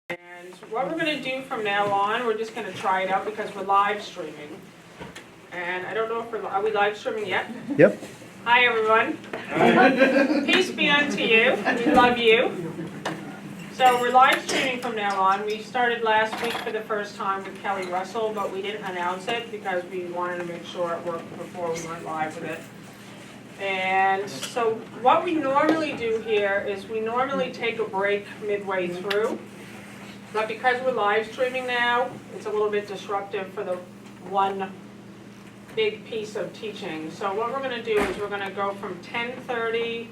And what we're going to do from now on, we're just going to try it out because we're live streaming. And I don't know if are we live streaming yet? Yep. Hi everyone. Hi. Peace be unto you. We love you. So we're live streaming from now on. We started last week for the first time with Kelly Russell, but we didn't announce it because we wanted to make sure it worked before we went live with it. And so what we normally do here is we normally take a break midway through. But because we're live streaming now, it's a little bit disruptive for the one big piece of teaching. So what we're going to do is we're going to go from 10:30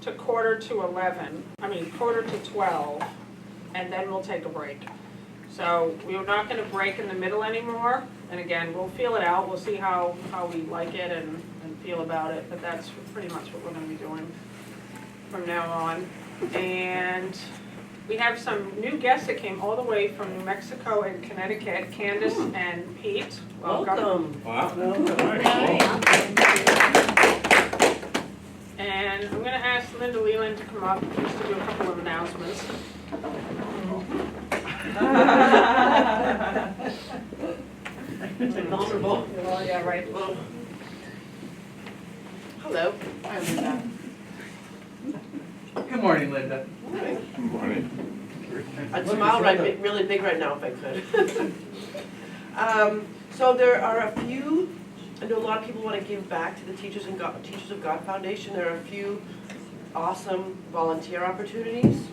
to quarter to 12, and then we'll take a break. So we're not going to break in the middle anymore. And again, we'll feel it out. We'll see how we like it and feel about it. But that's pretty much what we're going to be doing from now on. And we have some new guests that came all the way from New Mexico and Connecticut, Candace and Pete. Welcome. Wow. And I'm going to ask Linda Leland to come up just to do a couple of announcements. Vulnerable. Oh, yeah, right. Hello. Hi, Linda. Good morning, Linda. Good morning. I'd smile really big right now if I could. So there are a few, I know a lot of people want to give back to the Teachers of God Foundation. There are a few awesome volunteer opportunities.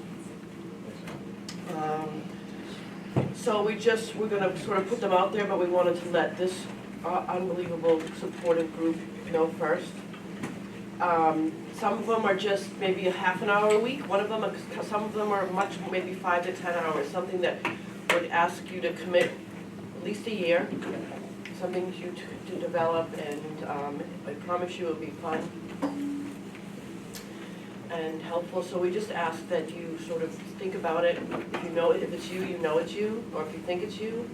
So we're going to sort of put them out there, but we wanted to let this unbelievable supportive group know first. Some of them are just maybe a half an hour a week. Some of them are much, maybe 5 to 10 hours, something that would ask you to commit at least a year, something to develop, and I promise you it'll be fun and helpful. So we just ask that you sort of think about it. If it's you, you know it's you, or if you think it's you,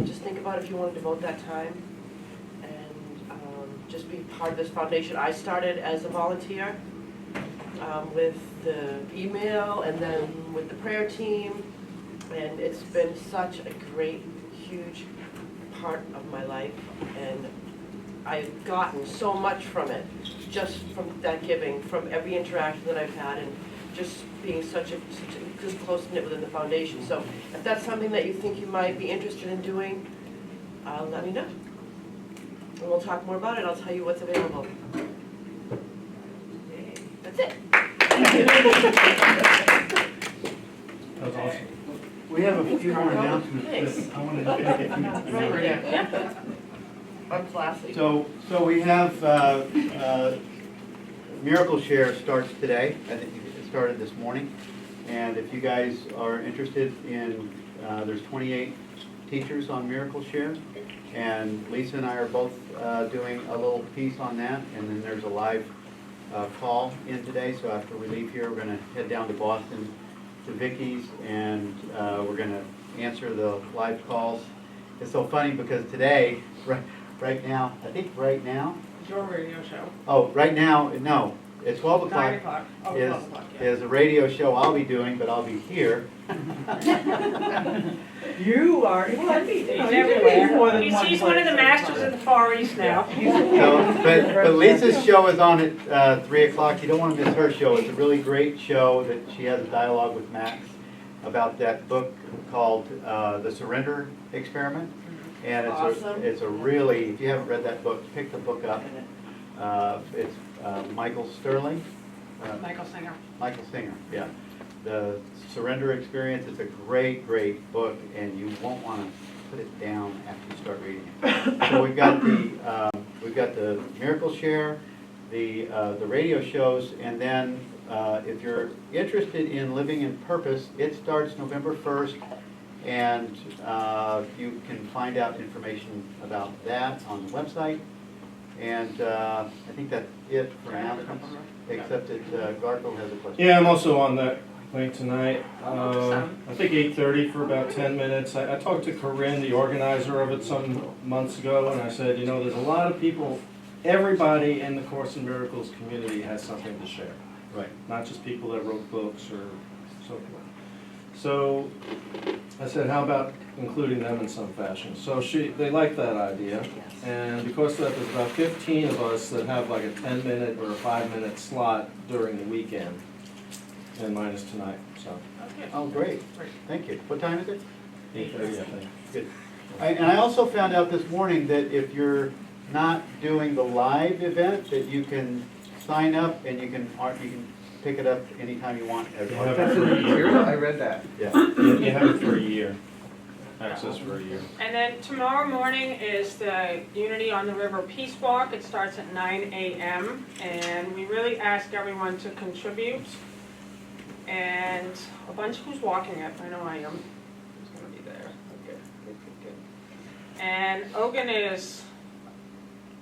just think about if you want to devote that time. Just be part of this foundation. I started as a volunteer with the email and then with the prayer team, and it's been such a great, huge part of my life, and I've gotten so much from it, just from that giving, from every interaction that I've had, and just being such a just close-knit within the foundation. So if that's something that you think you might be interested in doing, let me know. And we'll talk more about it. I'll tell you what's available. That's it. That was awesome. We have a few more announcements. Thanks. I wanted to make a few. Right, yeah. I'm classy. So we have Miracle Share starts today. I think it started this morning. And if you guys are interested in, there's 28 teachers on Miracle Share. And Lisa and I are both doing a little piece on that, and then there's a live call in today. So after we leave here, we're going to head down to Boston to Vicky's, and we're going to answer the live calls. It's so funny because today, right now, I think right now. Your radio show. Oh, right now, no. At 12 o'clock 9 o'clock. Oh, 12 o'clock, yeah. is a radio show I'll be doing, but I'll be here. You are. He's everywhere. He's one of the masters of the Far East now. But Lisa's show is on at 3 o'clock. You don't want to miss her show. It's a really great show that she has a dialogue with Max about that book called The Surrender Experiment. And it's a really, if you haven't read that book, pick the book up. It's Michael Sterling. Michael Singer. Michael Singer, yeah. The Surrender Experience, it's a great, great book, and you won't want to put it down after you start reading it. So we've got the Miracle Share, the radio shows, and then if you're interested in living in purpose, it starts November 1st, and you can find out information about that on the website. And I think that's it for announcements, except that Garco has a question. Yeah, I'm also on that late tonight. I think 8:30 for about 10 minutes. I talked to Corinne, the organizer of it, some months ago, and I said, there's a lot of people, everybody in the Course in Miracles community has something to share. Right. Not just people that wrote books or so forth. So I said, how about including them in some fashion? So they liked that idea, and because of that, there's about 15 of us that have like a 10-minute or a 5-minute slot during the weekend, and minus tonight, so. Okay. Oh, great, thank you. What time is it? 8:30, I think. Good. And I also found out this morning that if you're not doing the live event, that you can sign up and you can pick it up anytime you want. You have That's it for a in the year. material, I read that. Yeah. You have it for a year, access for a year. And then tomorrow morning is the Unity on the River Peace Walk. It starts at 9 a.m. and we really ask everyone to contribute. And a bunch who's walking it, I know I am. Who's gonna be there? Okay, good. And Ogun is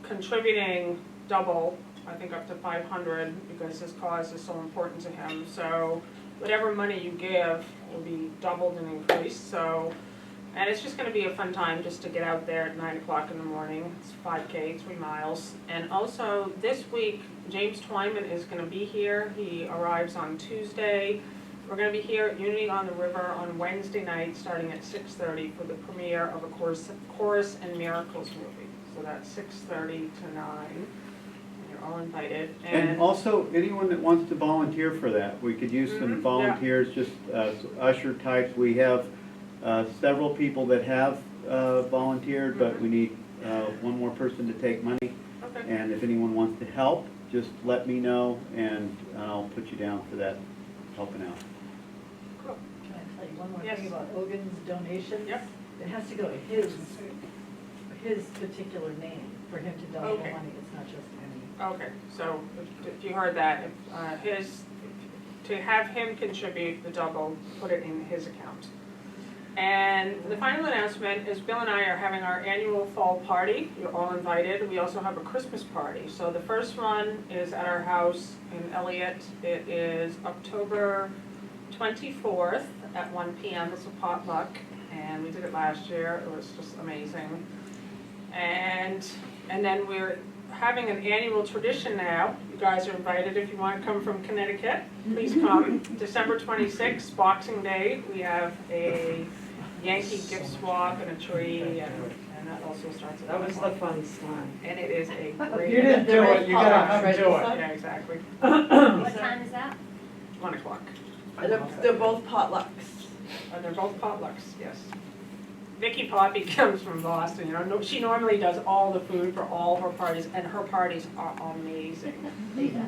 contributing double, I think up to 500, because this cause is so important to him. So whatever money you give will be doubled and increased. So, and it's just going to be a fun time just to get out there at 9 o'clock in the morning. It's 5K, 3 miles. And also this week, James Twyman is going to be here. He arrives on Tuesday. We're going to be here at Unity on the River on Wednesday night, starting at 6:30 for the premiere of a Chorus and Miracles movie. So that's 6:30 to 9. You're all invited. And also, anyone that wants to volunteer for that, we could use some volunteers, just usher types. We have several people that have volunteered, but we need one more person to take money. Okay. And if anyone wants to help, just let me know, and I'll put you down for that, helping out. Cool. Can I tell you one more Yes. thing about Ogun's donation? Yep. It has to go to his particular name for him to donate Okay. the money, it's not just any. Okay, so if you heard that, to have him contribute the double, put it in his account. And the final announcement is Bill and I are having our annual fall party. You're all invited. We also have a Christmas party. So the first one is at our house in Elliott. It is October 24th at 1 p.m. It's a potluck, and we did it last year. It was just amazing. And then we're having an annual tradition now. You guys are invited if you want to come from Connecticut. Please come. December 26th, Boxing Day, we have a Yankee gift swap and a tree, and that also starts at 1 o'clock. fun start. And it is a great. You didn't do it, you gotta do it. Yeah, exactly. What time is that? 1 o'clock. They're both potlucks. They're both potlucks, yes. Vicky Poppy comes from Boston, you know, she normally does all the food for all her parties, and her parties are amazing.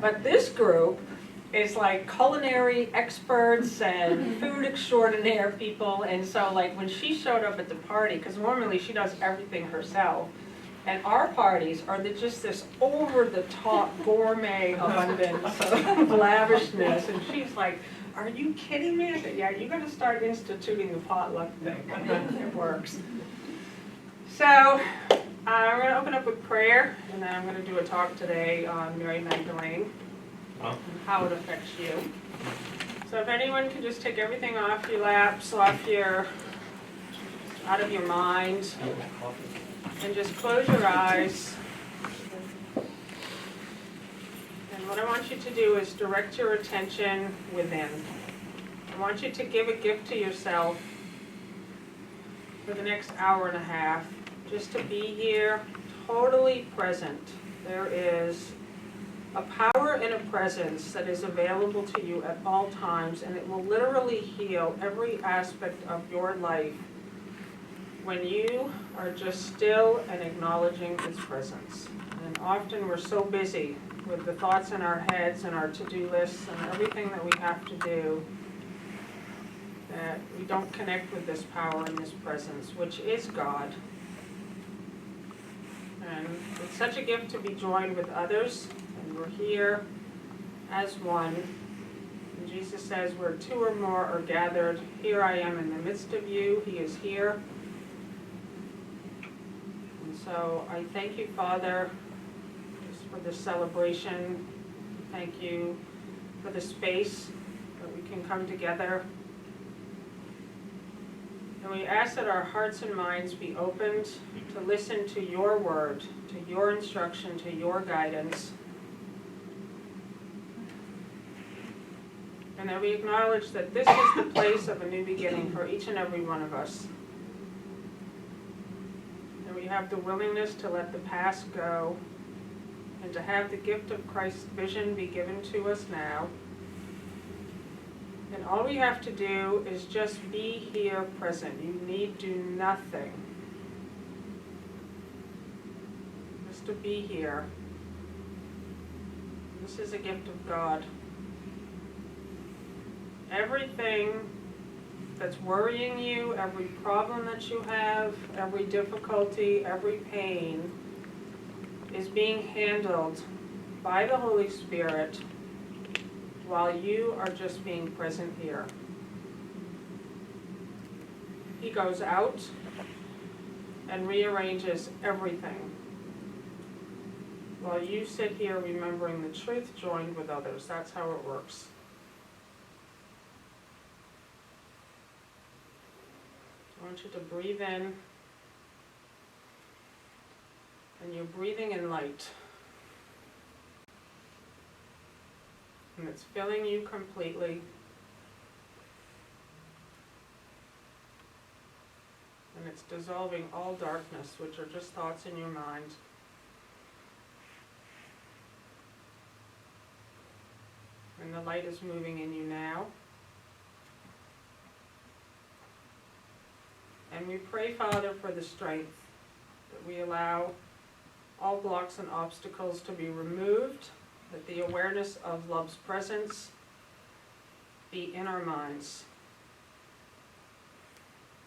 But this group is like culinary experts and food extraordinaire people, and so like when she showed up at the party, because normally she does everything herself, and our parties are just this over-the-top gourmet abundance of lavishness, and she's like, are you kidding me? I said, yeah, you gotta start instituting the potluck thing. It works. So, we're gonna open up with prayer, and then I'm gonna do a talk today on Mary Magdalene, and how it affects you. So if anyone can just take everything off your laps, out of your mind, and just close your eyes. And what I want you to do is direct your attention within. I want you to give a gift to yourself for the next hour and a half, just to be here, totally present. There is a power and a presence that is available to you at all times, and it will literally heal every aspect of your life when you are just still and acknowledging its presence. And often we're so busy with the thoughts in our heads and our to-do lists and everything that we have to do that we don't connect with this power and this presence, which is God. And it's such a gift to be joined with others, and we're here as one. And Jesus says, where two or more are gathered, here I am in the midst of you. He is here. And so I thank you, Father, just for this celebration. Thank you for the space that we can come together. And we ask that our hearts and minds be opened to listen to your word, to your instruction, to your guidance. And that we acknowledge that this is the place of a new beginning for each and every one of us. And we have the willingness to let the past go and to have the gift of Christ's vision be given to us now. And all we have to do is just be here present. You need do nothing. Just to be here. This is a gift of God. Everything that's worrying you, every problem that you have, every difficulty, every pain is being handled by the Holy Spirit while you are just being present here. He goes out and rearranges everything while you sit here remembering the truth joined with others. That's how it works. I want you to breathe in, and you're breathing in light. And it's filling you completely. And it's dissolving all darkness, which are just thoughts in your mind. And the light is moving in you now. And we pray, Father, for the strength that we allow all blocks and obstacles to be removed, that the awareness of love's presence be in our minds.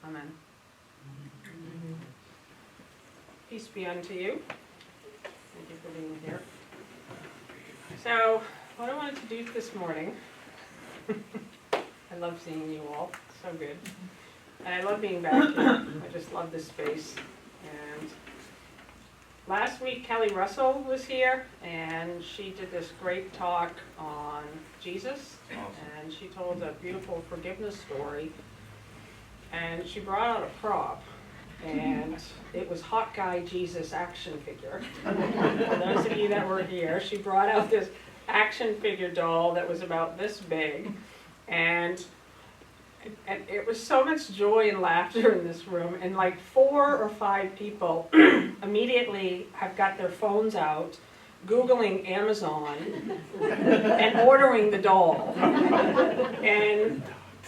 Amen. Peace be unto you. Thank you for being here. So, what I wanted to do this morning, I love seeing you all, so good. And I love being back here. I just love this space. And last week, Kelly Russell was here, and she did this great talk on Jesus. Awesome. And she told a beautiful forgiveness story. And she brought out a prop, and it was Hot Guy Jesus action figure. For those of you that were here, she brought out this action figure doll that was about this big. And it was so much joy and laughter in this room, and like 4 or 5 people immediately have got their phones out, Googling Amazon, and ordering the doll.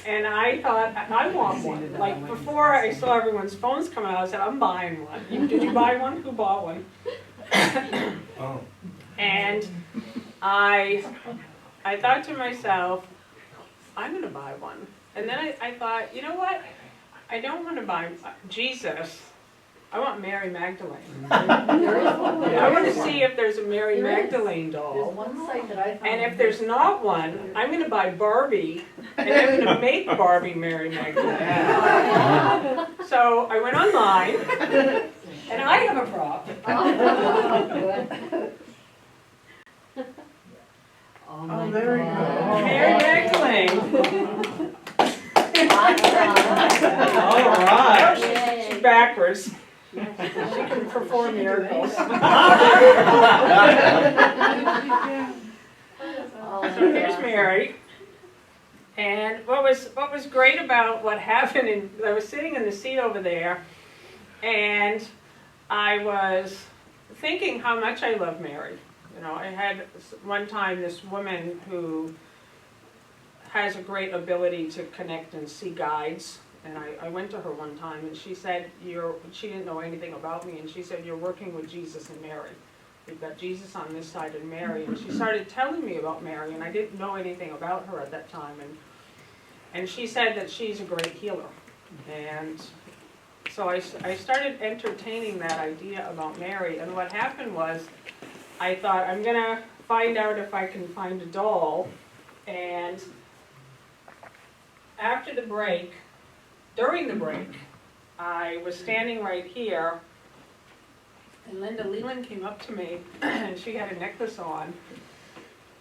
And I thought, I want one. Like before I saw everyone's phones come out, I said, I'm buying one. Did you buy one? Who bought one? Oh. And I thought to myself, I'm going to buy one. And then I thought, you know what? I don't want to buy Jesus. I want Mary Magdalene. I want to see if there's a Mary Magdalene doll. There's one site that I found. And if there's not one, I'm going to buy Barbie, and I'm going to make Barbie Mary Magdalene. So I went online, and I have a prop. Oh, there you go. Mary Magdalene. All right. She's backwards. She can perform miracles. So here's Mary. And what was great about what happened, I was sitting in the seat over there, and I was thinking how much I love Mary. You know, I had one time this woman who has a great ability to connect and see guides. And I went to her one time, and she said, she didn't know anything about me, and she said, you're working with Jesus and Mary. We've got Jesus on this side and Mary. And she started telling me about Mary, and I didn't know anything about her at that time. And she said that she's a great healer. And so I started entertaining that idea about Mary, and what happened was, I thought, I'm going to find out if I can find a doll. And after the break, during the break, I was standing right here, and Linda Leland came up to me, and she had a necklace on,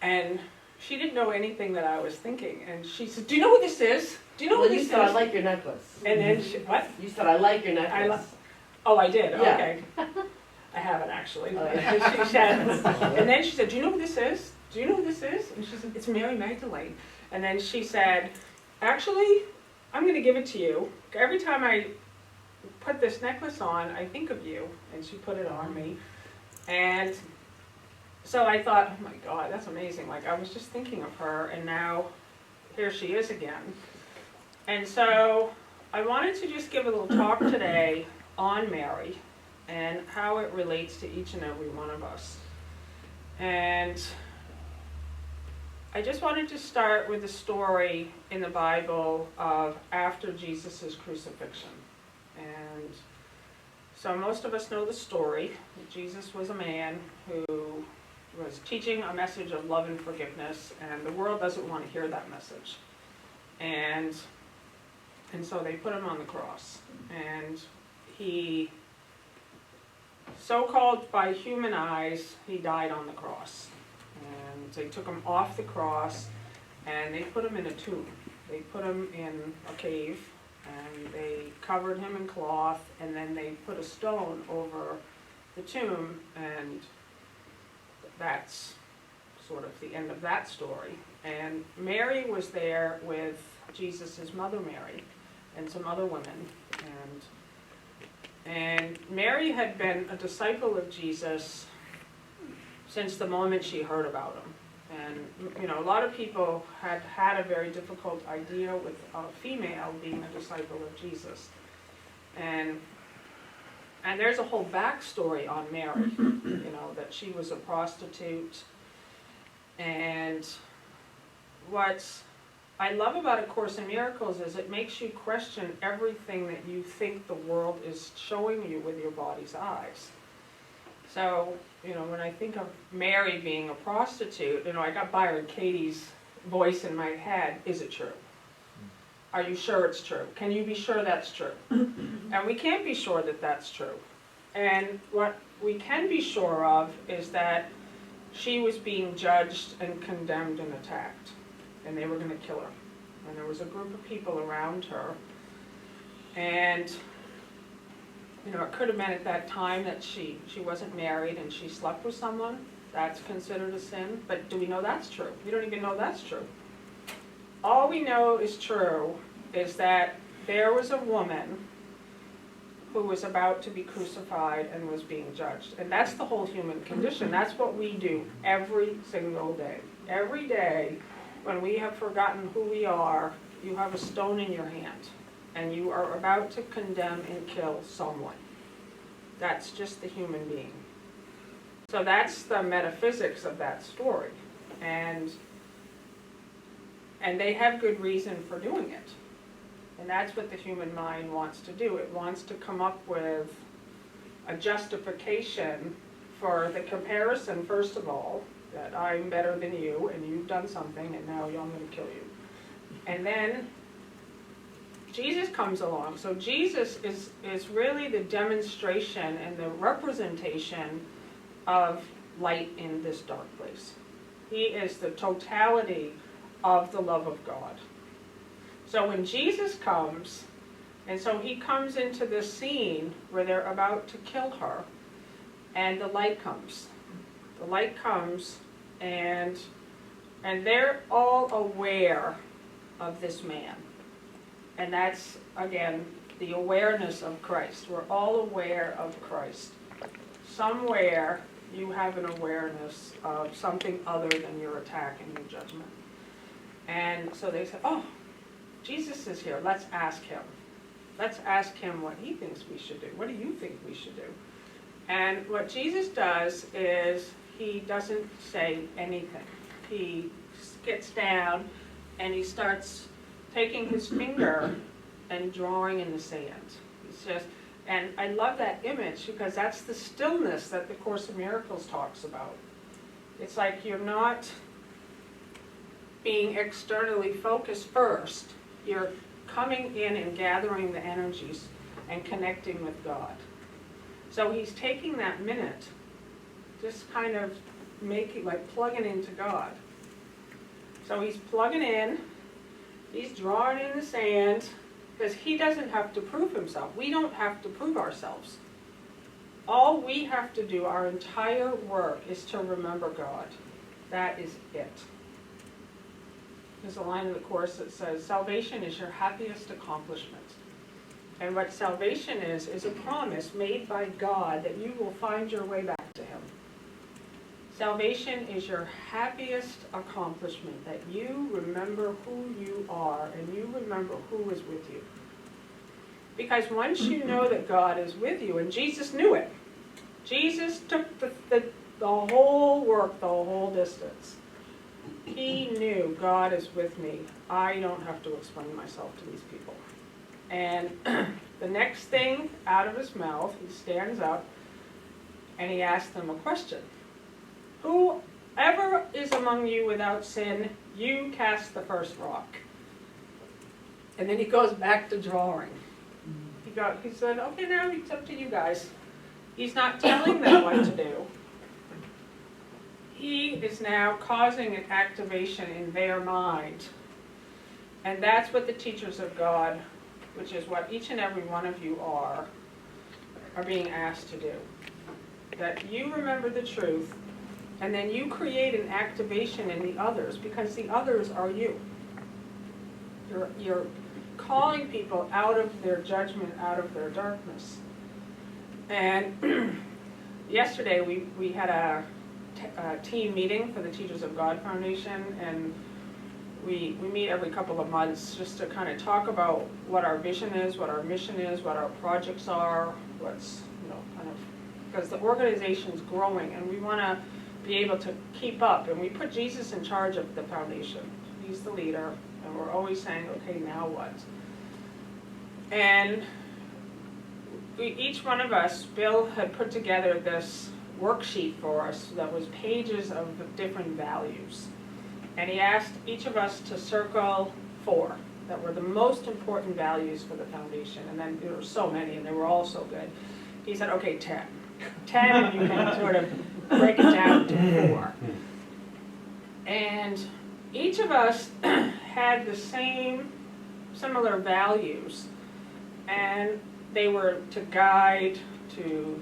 and she didn't know anything that I was thinking, and she said, do you know what this is? Do you know what this is? You said, I like your necklace. And then she, what? You said, I like your necklace. Oh, I did, Yeah. okay. I haven't actually. Oh, yeah. She said, and then she said, do you know what this is? do you know who this is? And she said, it's Mary Magdalene. And then she said, actually, I'm going to give it to you. Every time I put this necklace on, I think of you. And she put it on me. And so I thought, oh my God, that's amazing. Like, I was just thinking of her, and now here she is again. And so I wanted to just give a little talk today on Mary and how it relates to each and every one of us. And I just wanted to start with a story in the Bible of after Jesus' crucifixion. And so most of us know the story. Jesus was a man who was teaching a message of love and forgiveness, and the world doesn't want to hear that message. And so they put him on the cross. And he, so-called by human eyes, he died on the cross. And they took him off the cross, and they put him in a tomb. They put him in a cave, and they covered him in cloth, and then they put a stone over the tomb, and that's sort of the end of that story. And Mary was there with Jesus' mother Mary and some other women. And Mary had been a disciple of Jesus since the moment she heard about him. And, you know, a lot of people had had a very difficult idea with a female being a disciple of Jesus. And there's a whole backstory on Mary, you know, that she was a prostitute. And what I love about A Course in Miracles is it makes you question everything that you think the world is showing you with your body's eyes. So, you know, when I think of Mary being a prostitute, you know, I got Byron Katie's voice in my head, is it true? Are you sure it's true? Can you be sure that's true? And we can't be sure that that's true. And what we can be sure of is that she was being judged and condemned and attacked, and they were going to kill her. And there was a group of people around her. And, you know, it could have been at that time that she wasn't married and she slept with someone. That's considered a sin. But do we know that's true? We don't even know that's true. All we know is true is that there was a woman who was about to be crucified and was being judged. And that's the whole human condition. That's what we do every single day. Every day, when we have forgotten who we are, you have a stone in your hand, and you are about to condemn and kill someone. That's just the human being. So that's the metaphysics of that story. And they have good reason for doing it. And that's what the human mind wants to do. It wants to come up with a justification for the comparison, first of all, that I'm better than you and you've done something and now I'm going to kill you. And then Jesus comes along. So Jesus is really the demonstration and the representation of light in this dark place. He is the totality of the love of God. So when Jesus comes, and so he comes into this scene where they're about to kill her, and the light comes. The light comes, and they're all aware of this man. And that's, again, the awareness of Christ. We're all aware of Christ. Somewhere you have an awareness of something other than your attack and your judgment. And so they said, oh, Jesus is here. Let's ask him. Let's ask him what he thinks we should do. What do you think we should do? And what Jesus does is he doesn't say anything. He gets down and he starts taking his finger and drawing in the sand. It's just, and I love that image because that's the stillness that the Course in Miracles talks about. It's like you're not being externally focused first. You're coming in and gathering the energies and connecting with God. So he's taking that minute, just kind of making, like plugging into God. So he's plugging in, he's drawing in the sand, because he doesn't have to prove himself. We don't have to prove ourselves. All we have to do, our entire work, is to remember God. That is it. There's a line in the Course that says, salvation is your happiest accomplishment. And what salvation is a promise made by God that you will find your way back to Him. Salvation is your happiest accomplishment, that you remember who you are and you remember who is with you. Because once you know that God is with you, and Jesus knew it, Jesus took the whole work, the whole distance. He knew God is with me. I don't have to explain myself to these people. And the next thing out of his mouth, he stands up and he asks them a question. Whoever is among you without sin, you cast the first rock. And then he goes back to drawing. He said, okay, now it's up to you guys. He's not telling them what to do. He is now causing an activation in their mind. And that's what the teachers of God, which is what each and every one of you are being asked to do. That you remember the truth, and then you create an activation in the others, because the others are you. You're calling people out of their judgment, out of their darkness. And yesterday we had a team meeting for the Teachers of God Foundation, and we meet every couple of months just to kind of talk about what our vision is, what our mission is, what our projects are, what's, kind of, because the organization's growing and we want to be able to keep up, and we put Jesus in charge of the foundation. He's the leader, and we're always saying, okay, now what? And each one of us, Bill had put together this worksheet for us that was pages of different values. And he asked each of us to circle 4 that were the most important values for the foundation. And then there were so many, and they were all so good. He said, okay, 10. 10, and you can sort of break it down to 4. And each of us had the same similar values, and they were to guide, to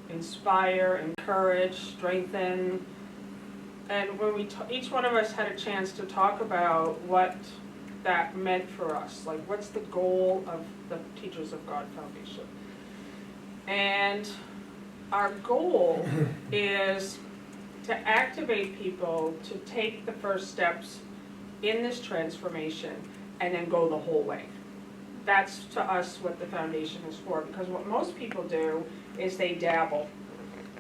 inspire, encourage, strengthen. And when each one of us had a chance to talk about what that meant for us, like what's the goal of the Teachers of God Foundation. And our goal is to activate people to take the first steps in this transformation and then go the whole way. That's to us what the foundation is for, because what most people do is they dabble.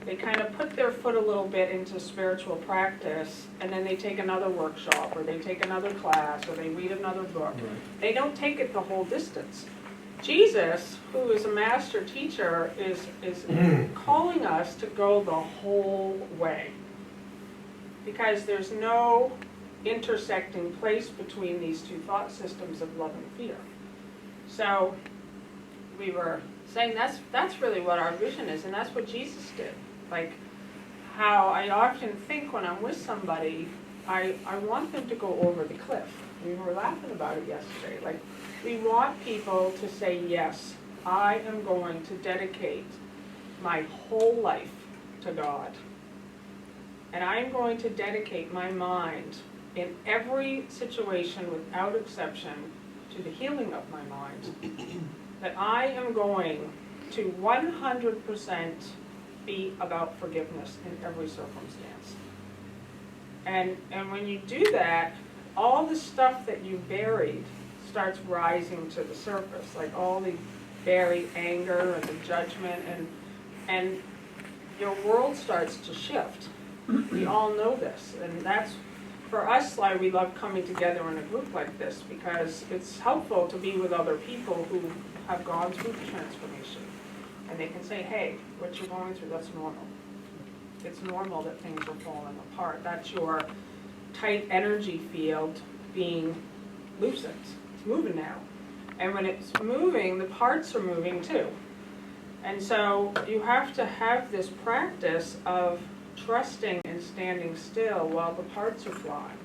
They kind of put their foot a little bit into spiritual practice, and then they take another workshop, or they take another class, or they read another book. Right. They don't take it the whole distance. Jesus, who is a master teacher, is calling us to go the whole way, because there's no intersecting place between these two thought systems of love and fear. So we were saying that's really what our vision is, and that's what Jesus did. Like how I often think when I'm with somebody, I want them to go over the cliff. We were laughing about it yesterday. Like, we want people to say, yes, I am going to dedicate my whole life to God. And I'm going to dedicate my mind in every situation without exception to the healing of my mind. That I am going to 100% be about forgiveness in every circumstance. And when you do that, all the stuff that you buried starts rising to the surface, like all the buried anger and the judgment, and your world starts to shift. We all know this, and that's, for us, why we love coming together in a group like this, because it's helpful to be with other people who have gone through the transformation. And they can say, hey, what you're going through, that's normal. It's normal that things are falling apart. That's your tight energy field being loosened. It's moving now. And when it's moving, the parts are moving too. And so you have to have this practice of trusting and standing still while the parts are flying.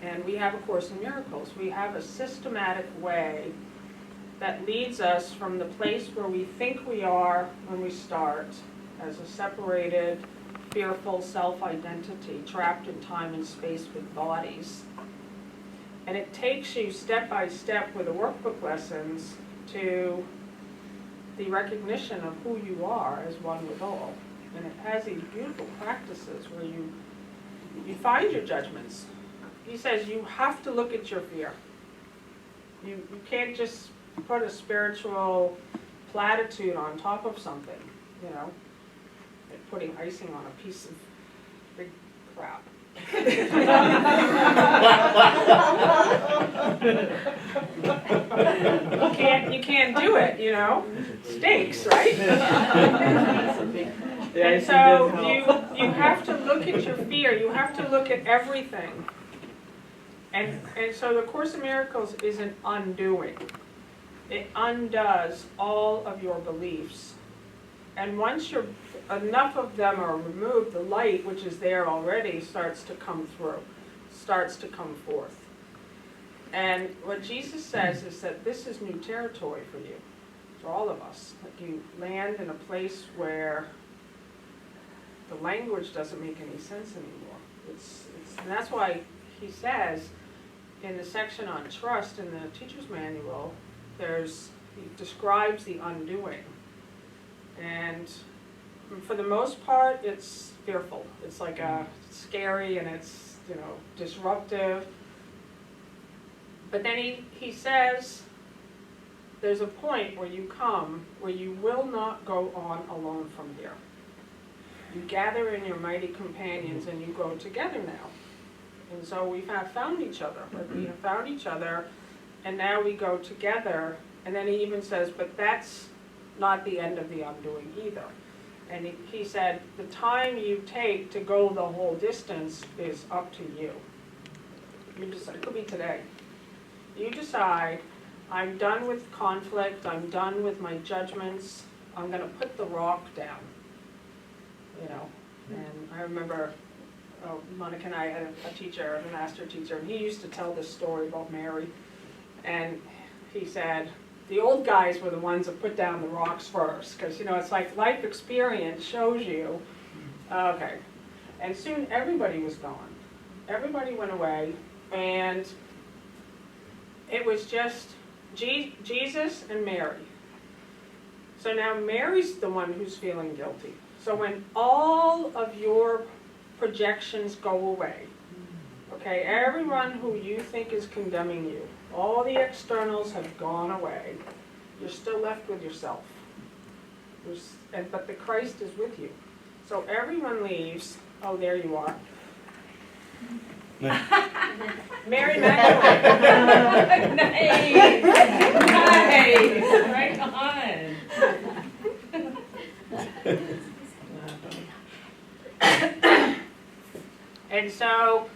And we have A Course in Miracles. We have a systematic way that leads us from the place where we think we are when we start, as a separated, fearful self-identity, trapped in time and space with bodies. And it takes you step by step with the workbook lessons to the recognition of who you are as one with all. And it has these beautiful practices where you find your judgments. He says you have to look at your fear. You can't just put a spiritual platitude on top of something, you know, like putting icing on a piece of big crap. You can't do it, you know? Stinks, right? And so you have to look at your fear. You have to look at everything. And so the Course in Miracles is an undoing. It undoes all of your beliefs. And once enough of them are removed, the light, which is there already, starts to come through, starts to come forth. And what Jesus says is that this is new territory for you, for all of us. Like you land in a place where the language doesn't make any sense anymore. And that's why he says in the section on trust in the teacher's manual, he describes the undoing. And for the most part, it's fearful. It's like scary and it's, you know, disruptive. But then he says there's a point where you come where you will not go on alone from here. You gather in your mighty companions and you go together now. And so we have found each other. We have found each other and now we go together. And then he even says, but that's not the end of the undoing either. And he said, the time you take to go the whole distance is up to you. You decide, it could be today. You decide, I'm done with conflict, I'm done with my judgments, I'm going to put the rock down. You know, and I remember Monica and I had a teacher, a master teacher, and he used to tell this story about Mary. And he said, the old guys were the ones that put down the rocks first, because, you know, it's like life experience shows you, okay. And soon everybody was gone. Everybody went away, and it was just Jesus and Mary. So now Mary's the one who's feeling guilty. So when all of your projections go away, okay, everyone who you think is condemning you, all the externals have gone away, you're still left with yourself. But the Christ is with you. So everyone leaves. Oh, there you are. Mary Magdalene. Nice! Nice! Right on! And so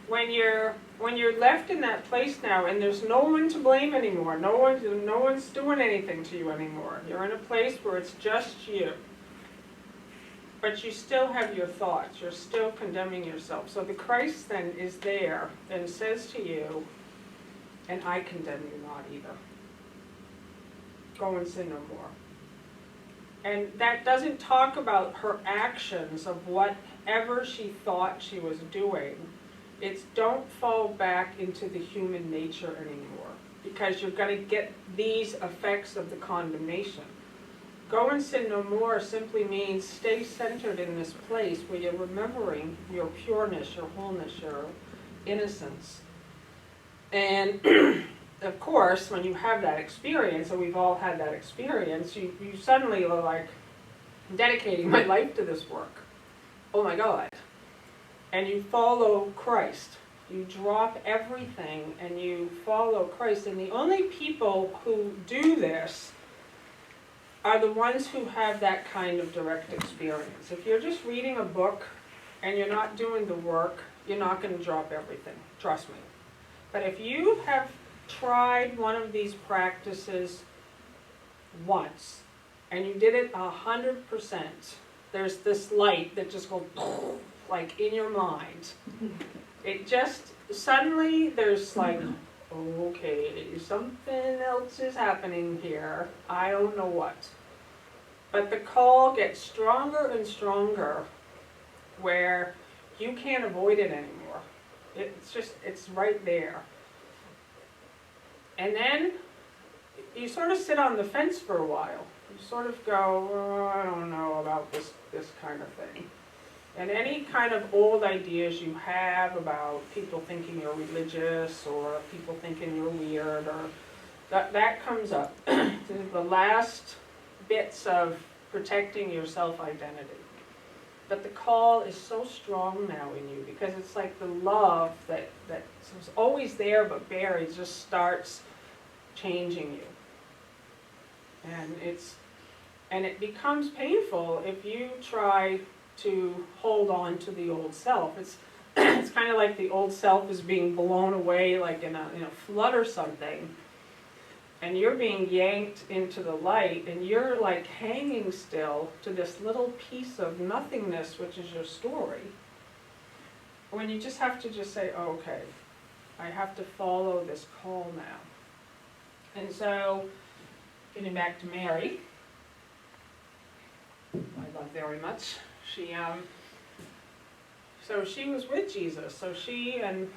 when you're left in that place now, and there's no one to blame anymore, no one's doing anything to you anymore. You're in a place where it's just you. But you still have your thoughts. You're still condemning yourself. So the Christ then is there and says to you, and I condemn you not either. Go and sin no more. And that doesn't talk about her actions of whatever she thought she was doing. It's don't fall back into the human nature anymore, because you're going to get these effects of the condemnation. Go and sin no more simply means stay centered in this place where you're remembering your pureness, your wholeness, your innocence. And of course, when you have that experience, and we've all had that experience, you suddenly are like, I'm dedicating my life to this work. Oh my God. And you follow Christ. You drop everything and you follow Christ. And the only people who do this are the ones who have that kind of direct experience. If you're just reading a book and you're not doing the work, you're not going to drop everything. Trust me. But if you have tried one of these practices once and you did it 100%, there's this light that just goes like in your mind. It just, suddenly there's like, okay, something else is happening here. I don't know what. But the call gets stronger and stronger where you can't avoid it anymore. It's right there. And then you sort of sit on the fence for a while. You sort of go, oh, I don't know about this kind of thing. And any kind of old ideas you have about people thinking you're religious or people thinking you're weird, or that comes up. The last bits of protecting your self-identity. But the call is so strong now in you because it's like the love that was always there but buried just starts changing you. And it becomes painful if you try to hold on to the old self. It's kind of like the old self is being blown away like in a flood or something. And you're being yanked into the light, and you're like hanging still to this little piece of nothingness, which is your story. When you just have to just say, oh, okay, I have to follow this call now. And so, getting back to Mary, I love very much. So she was with Jesus. So she and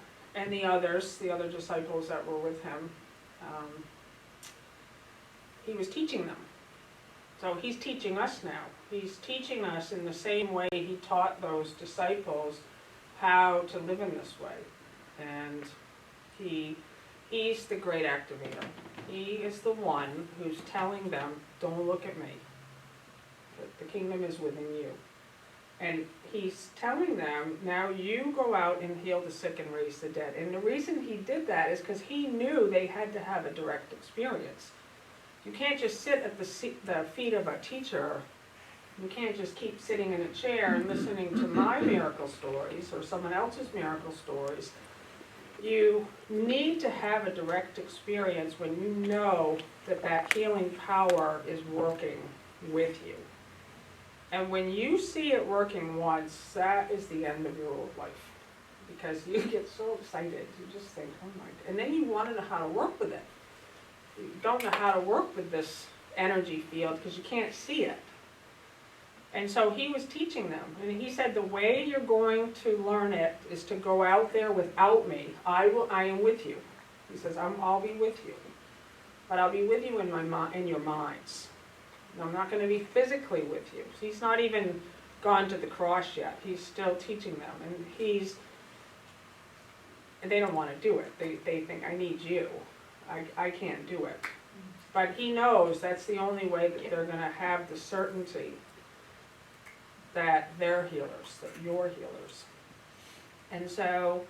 the other disciples that were with him, he was teaching them. So he's teaching us now. He's teaching us in the same way he taught those disciples how to live in this way. And he's the great activator. He is the one who's telling them, don't look at me. The kingdom is within you. And he's telling them, now you go out and heal the sick and raise the dead. And the reason he did that is because he knew they had to have a direct experience. You can't just sit at the feet of a teacher. You can't just keep sitting in a chair and listening to my miracle stories or someone else's miracle stories. You need to have a direct experience when you know that healing power is working with you. And when you see it working once, that is the end of your old life. Because you get so excited, you just think, oh my, and then you want to know how to work with it. You don't know how to work with this energy field because you can't see it. And so he was teaching them. And he said the way you're going to learn it is to go out there without me. I am with you. He says, I'll be with you. But I'll be with you in your minds. And I'm not going to be physically with you. He's not even gone to the cross yet. He's still teaching them. And they don't want to do it. They think, I need you. I can't do it. But he knows that's the only way that they're going to have the certainty that they're healers, that you're healers. And so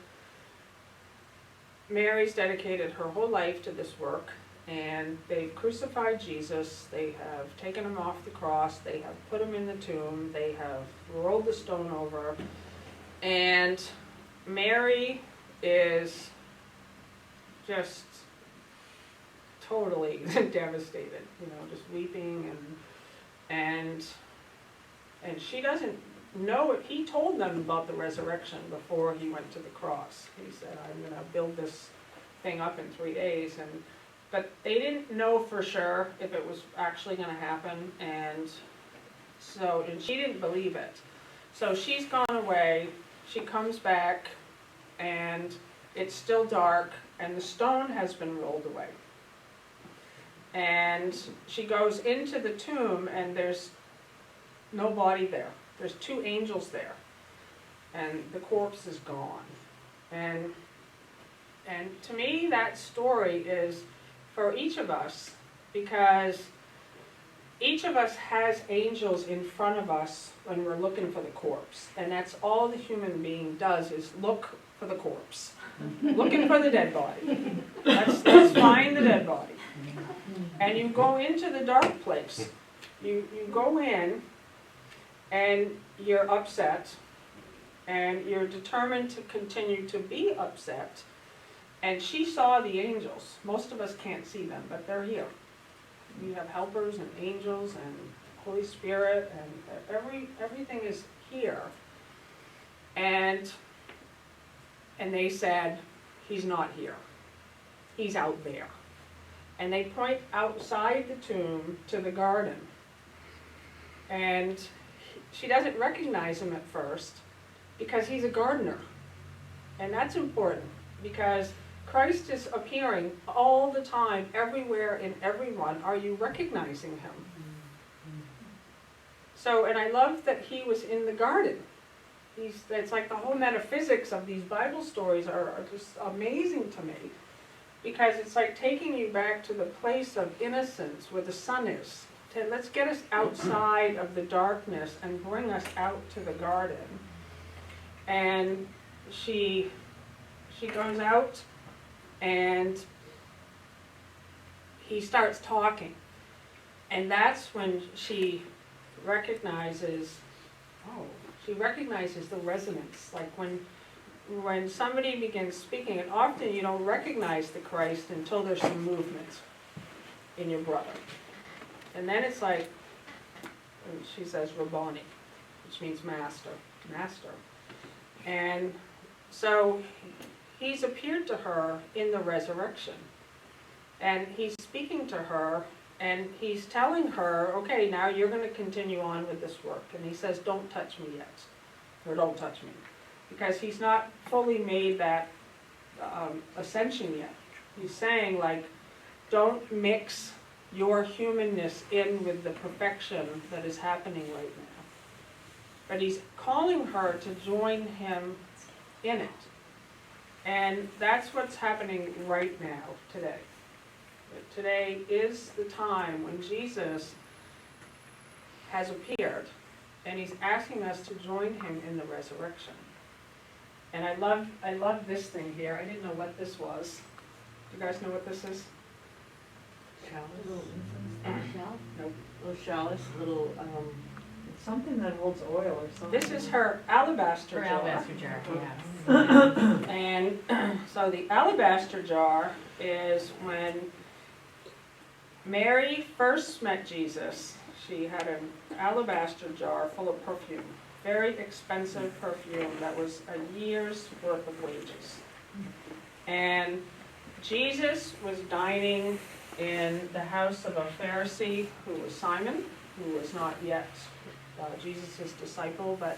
Mary's dedicated her whole life to this work, and they've crucified Jesus, they have taken him off the cross, they have put him in the tomb, they have rolled the stone over, and Mary is just totally devastated, just weeping, and she doesn't know it. He told them about the resurrection before he went to the cross. He said, I'm going to build this thing up in 3 days, but they didn't know for sure if it was actually going to happen, and she didn't believe it. So she's gone away, she comes back, and it's still dark, and the stone has been rolled away. And she goes into the tomb, and there's no body there. There's 2 angels there, and the corpse is gone. And to me, that story is for each of us, because each of us has angels in front of us when we're looking for the corpse. And that's all the human being does, is look for the corpse. Looking for the dead body. Let's find the dead body. And you go into the dark place. You go in, and you're upset, and you're determined to continue to be upset. And she saw the angels. Most of us can't see them, but they're here. We have helpers and angels and Holy Spirit, and everything is here. And they said, he's not here. He's out there. And they point outside the tomb to the garden. And she doesn't recognize him at first because he's a gardener. And that's important because Christ is appearing all the time, everywhere, in everyone. Are you recognizing him? So, and I love that he was in the garden. It's like the whole metaphysics of these Bible stories are just amazing to me. Because it's like taking you back to the place of innocence where the sun is. Let's get us outside of the darkness and bring us out to the garden. And she goes out and he starts talking. And that's when she recognizes the resonance. Like when somebody begins speaking, and often you don't recognize the Christ until there's some movement in your brother. And then it's like, and she says Rabboni, which means master. And so he's appeared to her in the resurrection. And he's speaking to her, and he's telling her, okay, now you're going to continue on with this work. And he says, don't touch me yet, or don't touch me. Because he's not fully made that ascension yet. He's saying, like, don't mix your humanness in with the perfection that is happening right now. But he's calling her to join him in it. And that's what's happening right now, today. Today is the time when Jesus has appeared, and he's asking us to join him in the resurrection. And I love this thing here. I didn't know what this was. You guys know what this is? Chalice. Nope. Little chalice, little, Something that holds oil or something. This is her alabaster jar. alabaster jar, yes. And so the alabaster jar is when Mary first met Jesus. She had an alabaster jar full of perfume. Very expensive perfume that was a year's worth of wages. And Jesus was dining in the house of a Pharisee who was Simon, who was not yet Jesus' disciple, but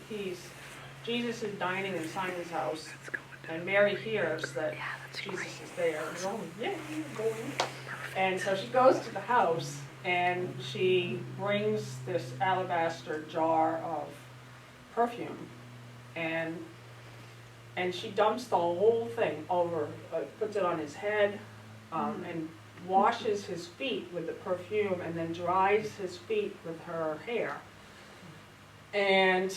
Jesus is dining in Simon's house, and Mary hears that Jesus is there. And going, yeah, going. And so she goes to the house, and she brings this alabaster jar of perfume, and she dumps the whole thing over, puts it on his head, and washes his feet with the perfume, and then dries his feet with her hair. And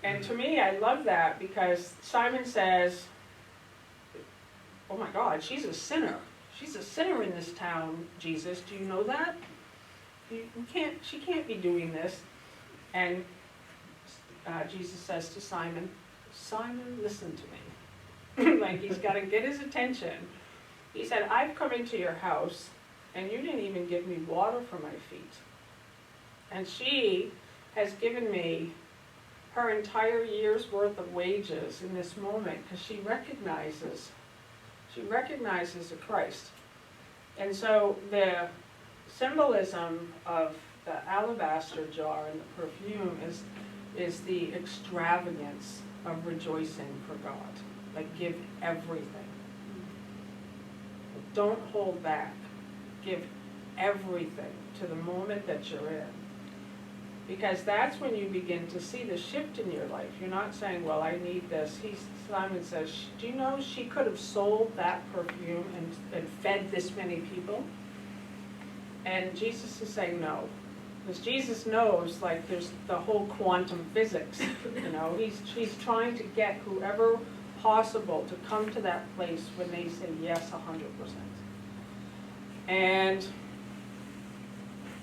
to me, I love that, because Simon says, oh my God, she's a sinner. She's a sinner in this town, Jesus. Do you know that? She can't be doing this. And Jesus says to Simon, Simon, listen to me. Like, he's got to get his attention. He said, I've come into your house, and you didn't even give me water for my feet. And she has given me her entire year's worth of wages in this moment, because she recognizes a Christ. And so the symbolism of the alabaster jar and the perfume is the extravagance of rejoicing for God. Like, give everything. Don't hold back. Give everything to the moment that you're in. Because that's when you begin to see the shift in your life. You're not saying, well, I need this. Simon says, do you know she could have sold that perfume and fed this many people? And Jesus is saying no. Because Jesus knows, like, there's the whole quantum physics. You know, he's trying to get whoever possible to come to that place when they say yes 100%. And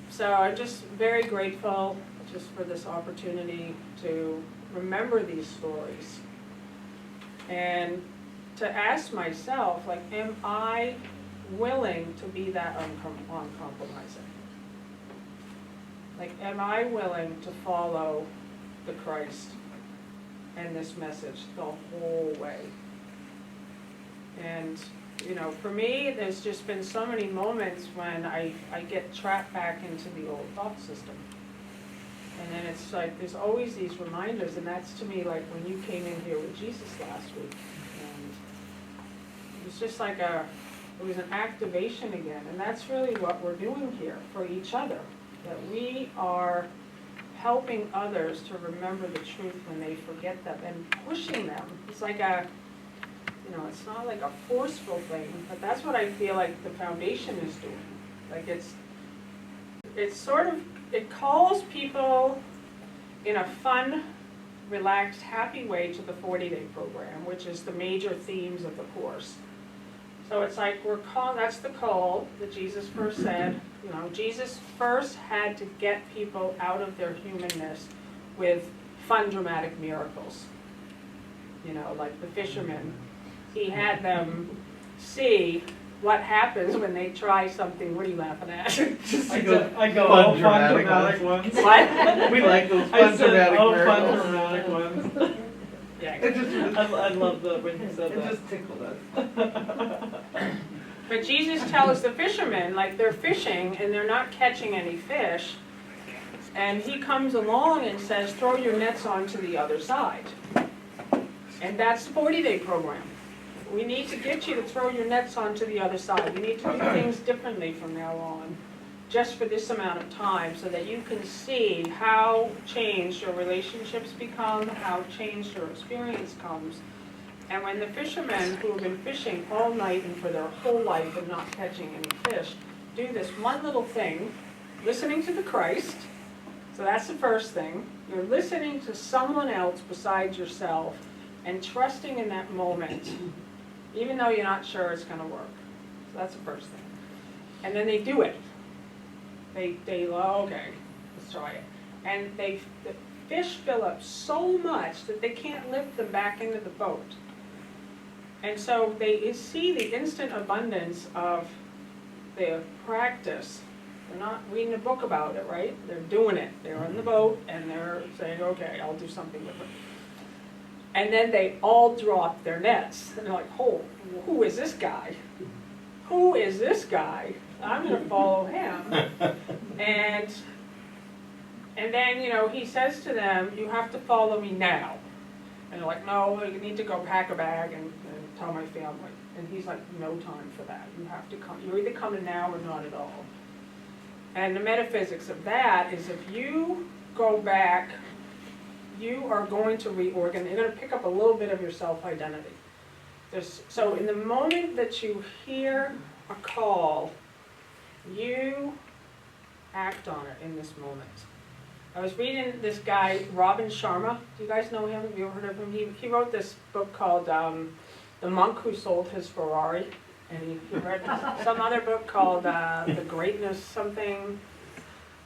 so I'm just very grateful just for this opportunity to remember these stories and to ask myself, like, am I willing to be that uncompromising? Like, am I willing to follow the Christ and this message the whole way? And, you know, for me, there's just been so many moments when I get trapped back into the old thought system. And then it's like, there's always these reminders, and that's to me like when you came in here with Jesus last week. And it was just like it was an activation again. And that's really what we're doing here for each other. That we are helping others to remember the truth when they forget them and pushing them. It's like it's not like a forceful thing, but that's what I feel like the foundation is doing. Like it calls people in a fun, relaxed, happy way to the 40-day program, which is the major themes of the course. So it's like that's the call that Jesus first said. You know, Jesus first had to get people out of their humanness with fun, dramatic miracles. You know, like the fishermen. He had them see what happens when they try something. What are you laughing at? I go all fun dramatic ones. What? We like those I fun said, dramatic oh, miracles. fun dramatic ones. Yeah. I love when you said It that. just tickled us. But Jesus tells the fishermen, like they're fishing and they're not catching any fish. And he comes along and says, throw your nets onto the other side. And that's the 40-day program. We need to get you to throw your nets onto the other side. You need to do things differently from now on, just for this amount of time, so that you can see how changed your relationships become, how changed your experience comes. And when the fishermen who have been fishing all night and for their whole life and not catching any fish, do this one little thing, listening to the Christ, so that's the first thing. You're listening to someone else besides yourself and trusting in that moment, even though you're not sure it's going to work. So that's the first thing. And then they do it. They okay, let's try it. And the fish fill up so much that they can't lift them back into the boat. And so they see the instant abundance of their practice. They're not reading a book about it, right? They're doing it. They're in the boat and they're saying, okay, I'll do something with it. And then they all drop their nets. And they're like, oh, who is this guy? Who is this guy? I'm going to follow him. And then, he says to them, you have to follow me now. And they're like, no, you need to go pack a bag and tell my family. And he's like, no time for that. You have to come. You're either coming now or not at all. And the metaphysics of that is if you go back, you are going to reorganize. You're going to pick up a little bit of your self-identity. So in the moment that you hear a call, you act on it in this moment. I was reading this guy, Robin Sharma. Do you guys know him? Have you ever heard of him? He wrote this book called The Monk Who Sold His Ferrari. And he read some other book called The Greatness something.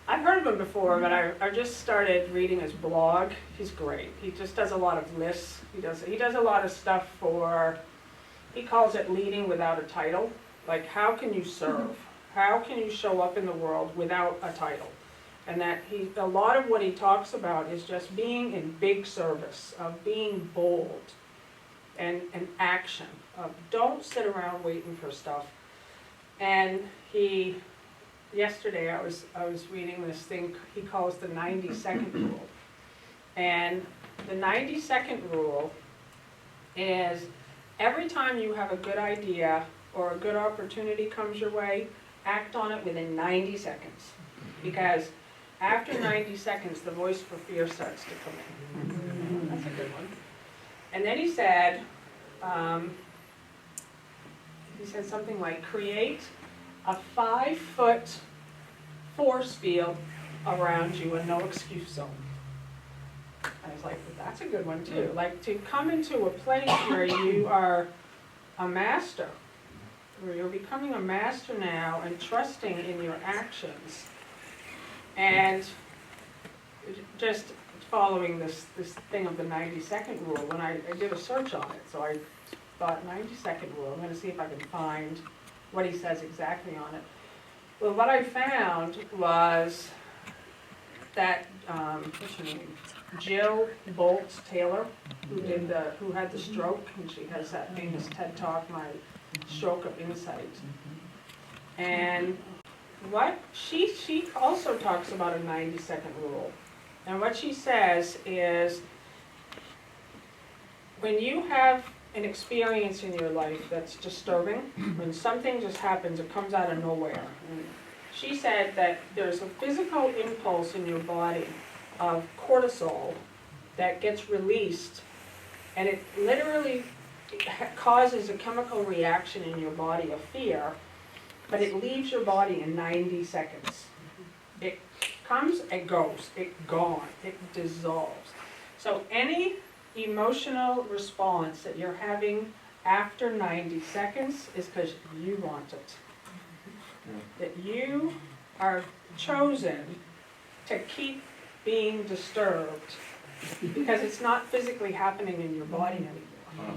I've heard of him before, but I just started reading his blog. He's great. He just does a lot of lists. He does a lot of stuff he calls it leading without a title. Like, how can you serve? How can you show up in the world without a title? And that a lot of what he talks about is just being in big service, of being bold, and action, of don't sit around waiting for stuff. And yesterday I was reading this thing he calls the 90-second rule. And the 90-second rule is every time you have a good idea or a good opportunity comes your way, act on it within 90 seconds. Because after 90 seconds, the voice for fear starts to come in. That's a good one. And then he said something like, create a 5-foot force field around you and no excuse zone. I was like, well, that's a good one too. Like to come into a place where you are a master, where you're becoming a master now and trusting in your actions. And just following this thing of the 90-second rule, when I did a search on it, so I thought 90-second rule, I'm going to see if I can find what he says exactly on it. Well, what I found was that, what's her name? Jill Boltz Taylor, who had the stroke, and she has that famous TED Talk, My Stroke of Insight. And what she also talks about a 90-second rule. And what she says is, when you have an experience in your life that's disturbing, when something just happens, it comes out of nowhere. And she said that there's a physical impulse in your body of cortisol that gets released, and it literally causes a chemical reaction in your body of fear, but it leaves your body in 90 seconds. It comes, it goes, it's gone, it dissolves. So any emotional response that you're having after 90 seconds is because you want it. That you are chosen to keep being disturbed because it's not physically happening in your body anymore.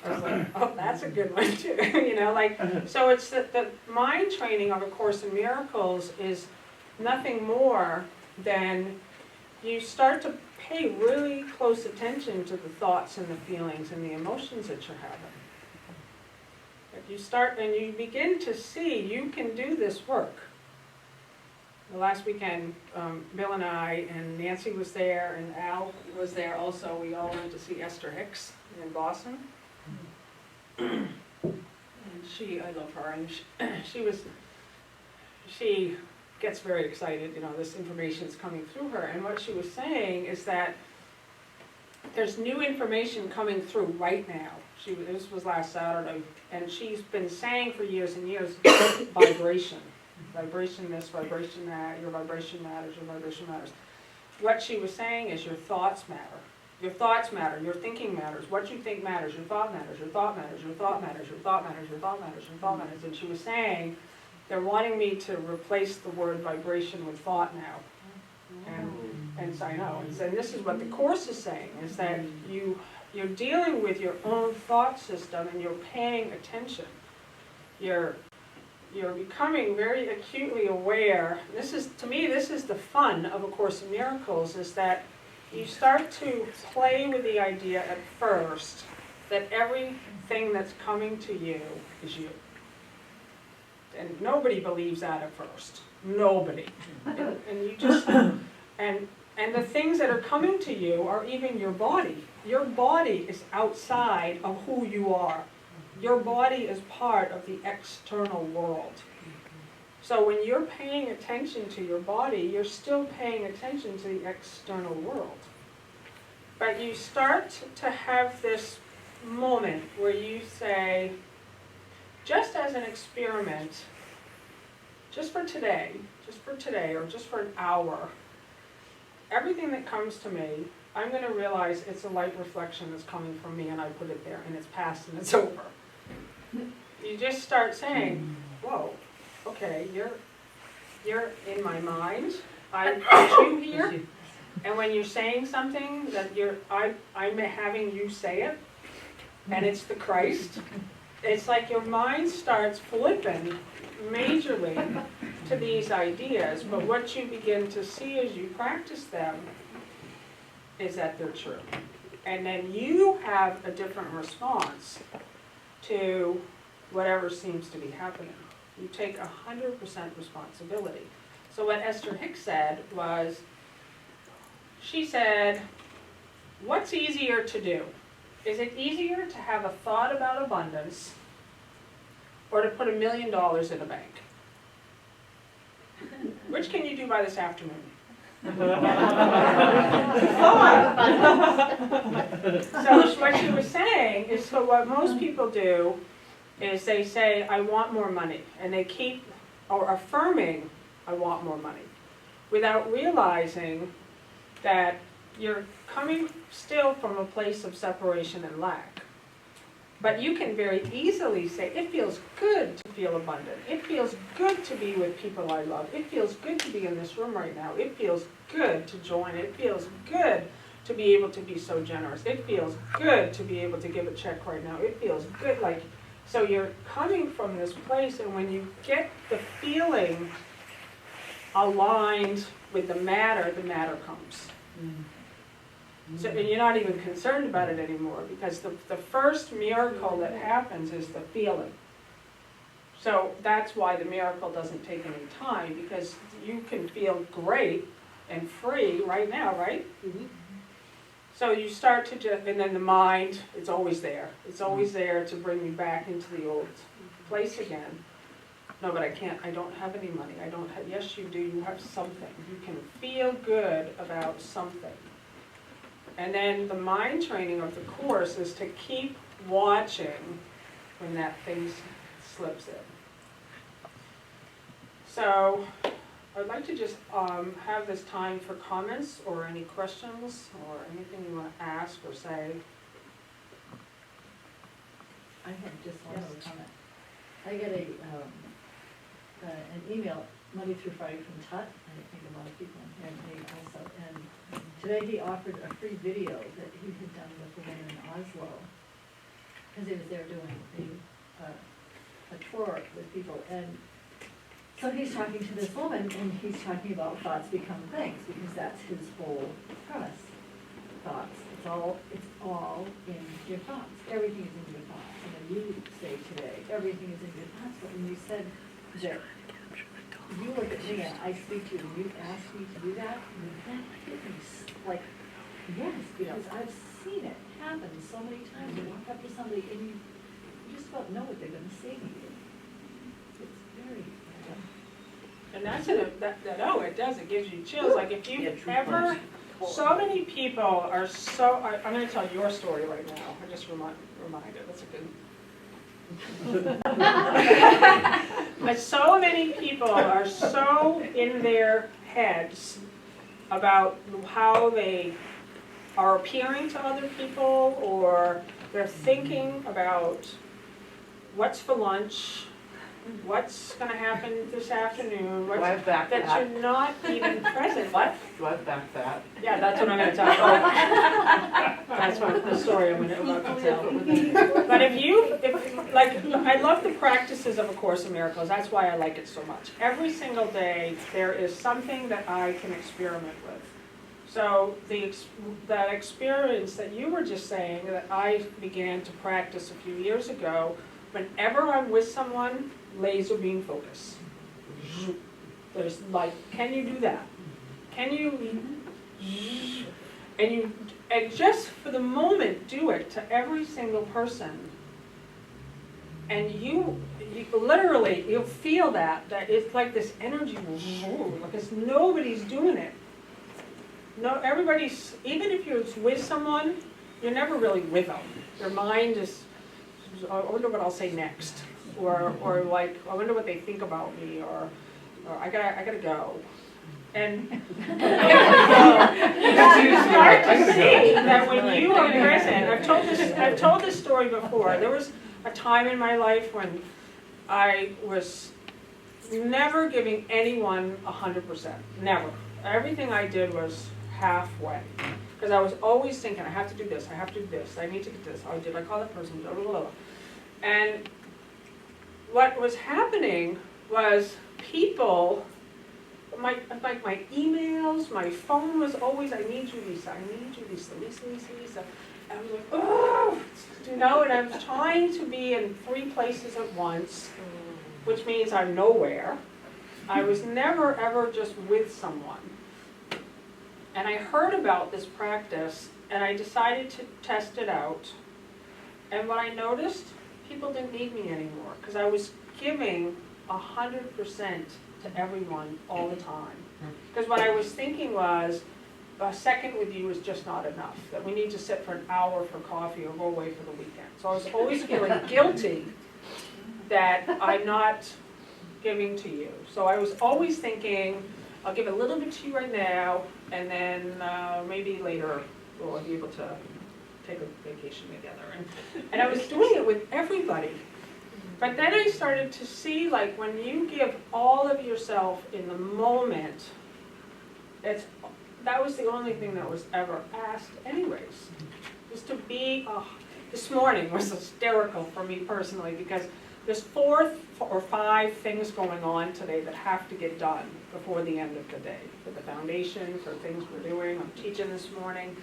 I was like, oh, that's a good one too. You know, like, so it's the mind training of A Course in Miracles is nothing more than you start to pay really close attention to the thoughts and the feelings and the emotions that you're having. If you start and you begin to see you can do this work. The last weekend, Bill and I and Nancy was there and Al was there also. We all went to see Esther Hicks in Boston. And I love her, and she gets very excited, you know, this information is coming through her. And what she was saying is that there's new information coming through right now. This was last Saturday, and she's been saying for years and years, vibration. Vibration this, vibration that, your vibration matters, your vibration matters. What she was saying is your thoughts matter. Your thoughts matter, your thinking matters, what you think matters, your thought matters, your thought matters, your thought matters, your thought matters, your thought matters, your thought matters. And she was saying, they're wanting me to replace the word vibration with thought now. And so I know, and this is what the Course is saying, is that you're dealing with your own thought system and you're paying attention. You're becoming very acutely aware. This is, to me, this is the fun of A Course in Miracles, is that you start to play with the idea at first that everything that's coming to you is you. And nobody believes that at first. Nobody. And you just, and the things that are coming to you are even your body. Your body is outside of who you are. Your body is part of the external world. So when you're paying attention to your body, you're still paying attention to the external world. But you start to have this moment where you say, just as an experiment, just for today, or just for an hour, everything that comes to me, I'm going to realize it's a light reflection that's coming from me, and I put it there, and it's past and it's over. You just start saying, whoa, okay, you're in my mind, I put you here, and when you're saying something that I'm having you say it, and it's the Christ, it's like your mind starts flipping majorly to these ideas, but what you begin to see as you practice them is that they're true. And then you have a different response to whatever seems to be happening. You take 100% responsibility. So what Esther Hicks said was, she said, what's easier to do? Is it easier to have a thought about abundance or to put $1 million in a bank? Which can you do by this afternoon? So what she was saying is, so what most people do is they say, I want more money, and they keep or affirming, I want more money, without realizing that you're coming still from a place of separation and lack. But you can very easily say, it feels good to feel abundant. It feels good to be with people I love. It feels good to be in this room right now. It feels good to join. It feels good to be able to be so generous. It feels good to be able to give a check right now. It feels good, like, so you're coming from this place, and when you get the feeling aligned with the matter comes. So, and you're not even concerned about it anymore, because the first miracle that happens is the feeling. So that's why the miracle doesn't take any time, because you can feel great and free right now, right? So you start to just, and then the mind, it's always there. It's always there to bring you back into the old place again. No, but I can't, I don't have any money. I don't have, yes you do, you have something. You can feel good about something. And then the mind training of the course is to keep watching when that thing slips in. So I'd like to just have this time for comments or any questions or anything you want to ask or say. I have just one other comment. I get an email Monday through Friday from Tut, I think a lot of people in here, and me also, and today he offered a free video that he had done with the woman in Oslo, because he was there doing a tour with people, and so he's talking to this woman, and he's talking about thoughts become things, because that's his whole premise. Thoughts, it's all in your thoughts, everything is in your thoughts, and when you say today, everything is in your thoughts, but when you said that you look at me and I speak to you and you ask me to do that, that hit me like, yes, because I've seen it happen so many times. You walk up to somebody and you just about know what they're going to say to you. It's very, And that's it does, it gives you chills. Like if you ever, so many people are so, I'm going to tell your story right now. I just reminded, that's a good. But so many people are so in their heads about how they are appearing to other people, or they're thinking about what's for lunch, what's going to happen this afternoon, Do I have back that fat? you're not even present. What? Do I have back fat? Yeah, that's what I'm going to tell you. That's what the story I'm about to tell. But like, I love the practices of A Course in Miracles. That's why I like it so much. Every single day, there is something that I can experiment with. So that experience that you were just saying, that I began to practice a few years ago, whenever I'm with someone, laser beam focus. There's like, can you do that? Can you? And just for the moment, do it to every single person. And you literally, you'll feel that it's like this energy, because nobody's doing it. No, everybody's, even if you're with someone, you're never really with them. Your mind is, I wonder what I'll say next, or like, I wonder what they think about me, or I gotta go. And you start to see that when you are present, I've told this story before. There was a time in my life when I was never giving anyone 100%, never. Everything I did was halfway, because I was always thinking, I have to do this, I have to do this, I need to get this, oh, did I call that person, blah, blah, blah. And what was happening was people, my emails, my phone was always, I need you, Lisa, I need you, Lisa. And I was like, oh, you know, and I was trying to be in 3 places at once, which means I'm nowhere. I was never, ever just with someone. And I heard about this practice, and I decided to test it out. And what I noticed, people didn't need me anymore, because I was giving 100% to everyone all the time. Because what I was thinking was, a second with you is just not enough, that we need to sit for an hour for coffee or go away for the weekend. So I was always feeling guilty that I'm not giving to you. So I was always thinking, I'll give a little bit to you right now, and then maybe later we'll be able to take a vacation together. And I was doing it with everybody. But then I started to see, like, when you give all of yourself in the moment, that was the only thing that was ever asked anyways. Just to be, this morning was hysterical for me personally, because there's 4 or 5 things going on today that have to get done before the end of the day. For the foundation, for things we're doing, I'm teaching this morning.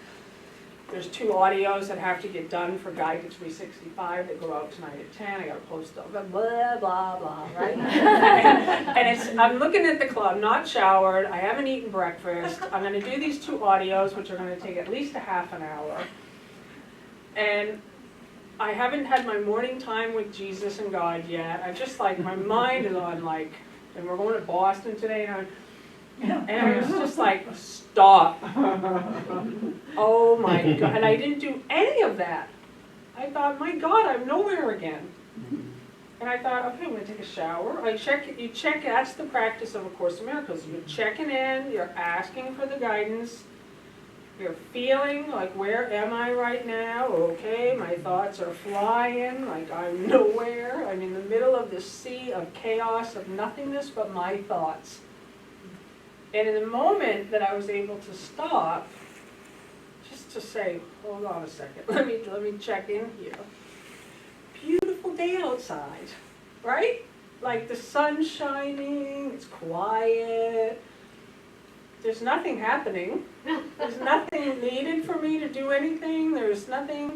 There's 2 audios that have to get done for Guided 365 that go out tonight at 10. I gotta post them, blah, blah, blah, right? And I'm looking at the clock, not showered, I haven't eaten breakfast. I'm gonna do these 2 audios, which are gonna take at least a half an hour. And I haven't had my morning time with Jesus and God yet. I just like, my mind is on like, and we're going to Boston today, and I was just like, stop. Oh my God, and I didn't do any of that. I thought, my God, I'm nowhere again. And I thought, okay, I'm gonna take a shower. You check, that's the practice of A Course in Miracles. You're checking in, you're asking for the guidance, you're feeling like, where am I right now? Okay, my thoughts are flying, like I'm nowhere. I'm in the middle of this sea of chaos, of nothingness but my thoughts. And in the moment that I was able to stop, just to say, hold on a second, let me check in here. Beautiful day outside, right? Like the sun's shining, it's quiet. There's nothing happening. There's nothing needed for me to do anything. There's nothing.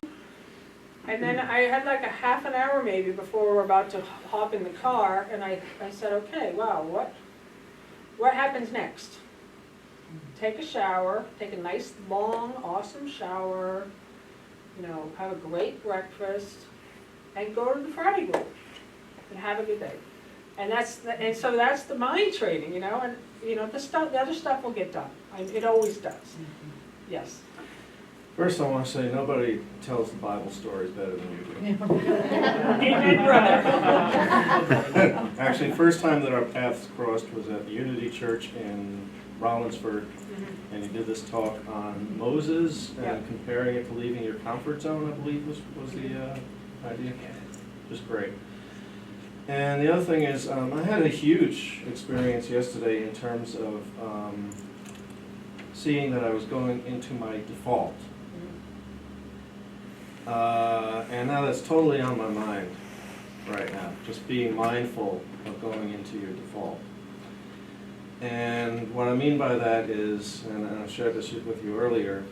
And then I had like a half an hour maybe before we were about to hop in the car, and I said, okay, wow, what happens next? Take a shower, take a nice, long, awesome shower, you know, have a great breakfast, and go to the Friday group, and have a good day. And so that's the mind training, you know, and you know the other stuff will get done. It always does. Yes. First, I want to say nobody tells the Bible stories better than you do. Amen, brother. Actually, the first time that our paths crossed was at the Unity Church in Rollinsford, and he did this talk on Moses and comparing it to leaving your comfort zone, I believe was the idea. Just great. And the other thing is, I had a huge experience yesterday in terms of seeing that I was going into my default. And now that's totally on my mind right now, just being mindful of going into your default. And what I mean by that is, and I shared this with you earlier,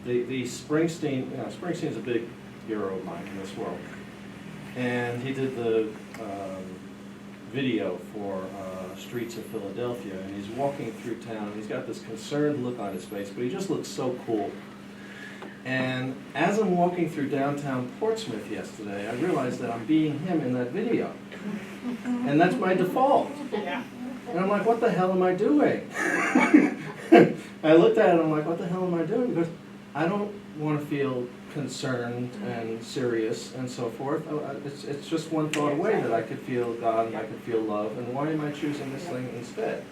the Springsteen, Springsteen's a big hero of mine in this world. And he did the video for Streets of Philadelphia, and he's walking through town. He's got this concerned look on his face, but he just looks so cool. And as I'm walking through downtown Portsmouth yesterday, I realized that I'm being him in that video. And that's my default. Yeah. And I'm like, what the hell am I doing? I looked at it and I'm like, what the hell am I doing? Because I don't want to feel concerned and serious and so forth. It's just one thought away that I could feel God and I could feel love, and why am I choosing this thing instead?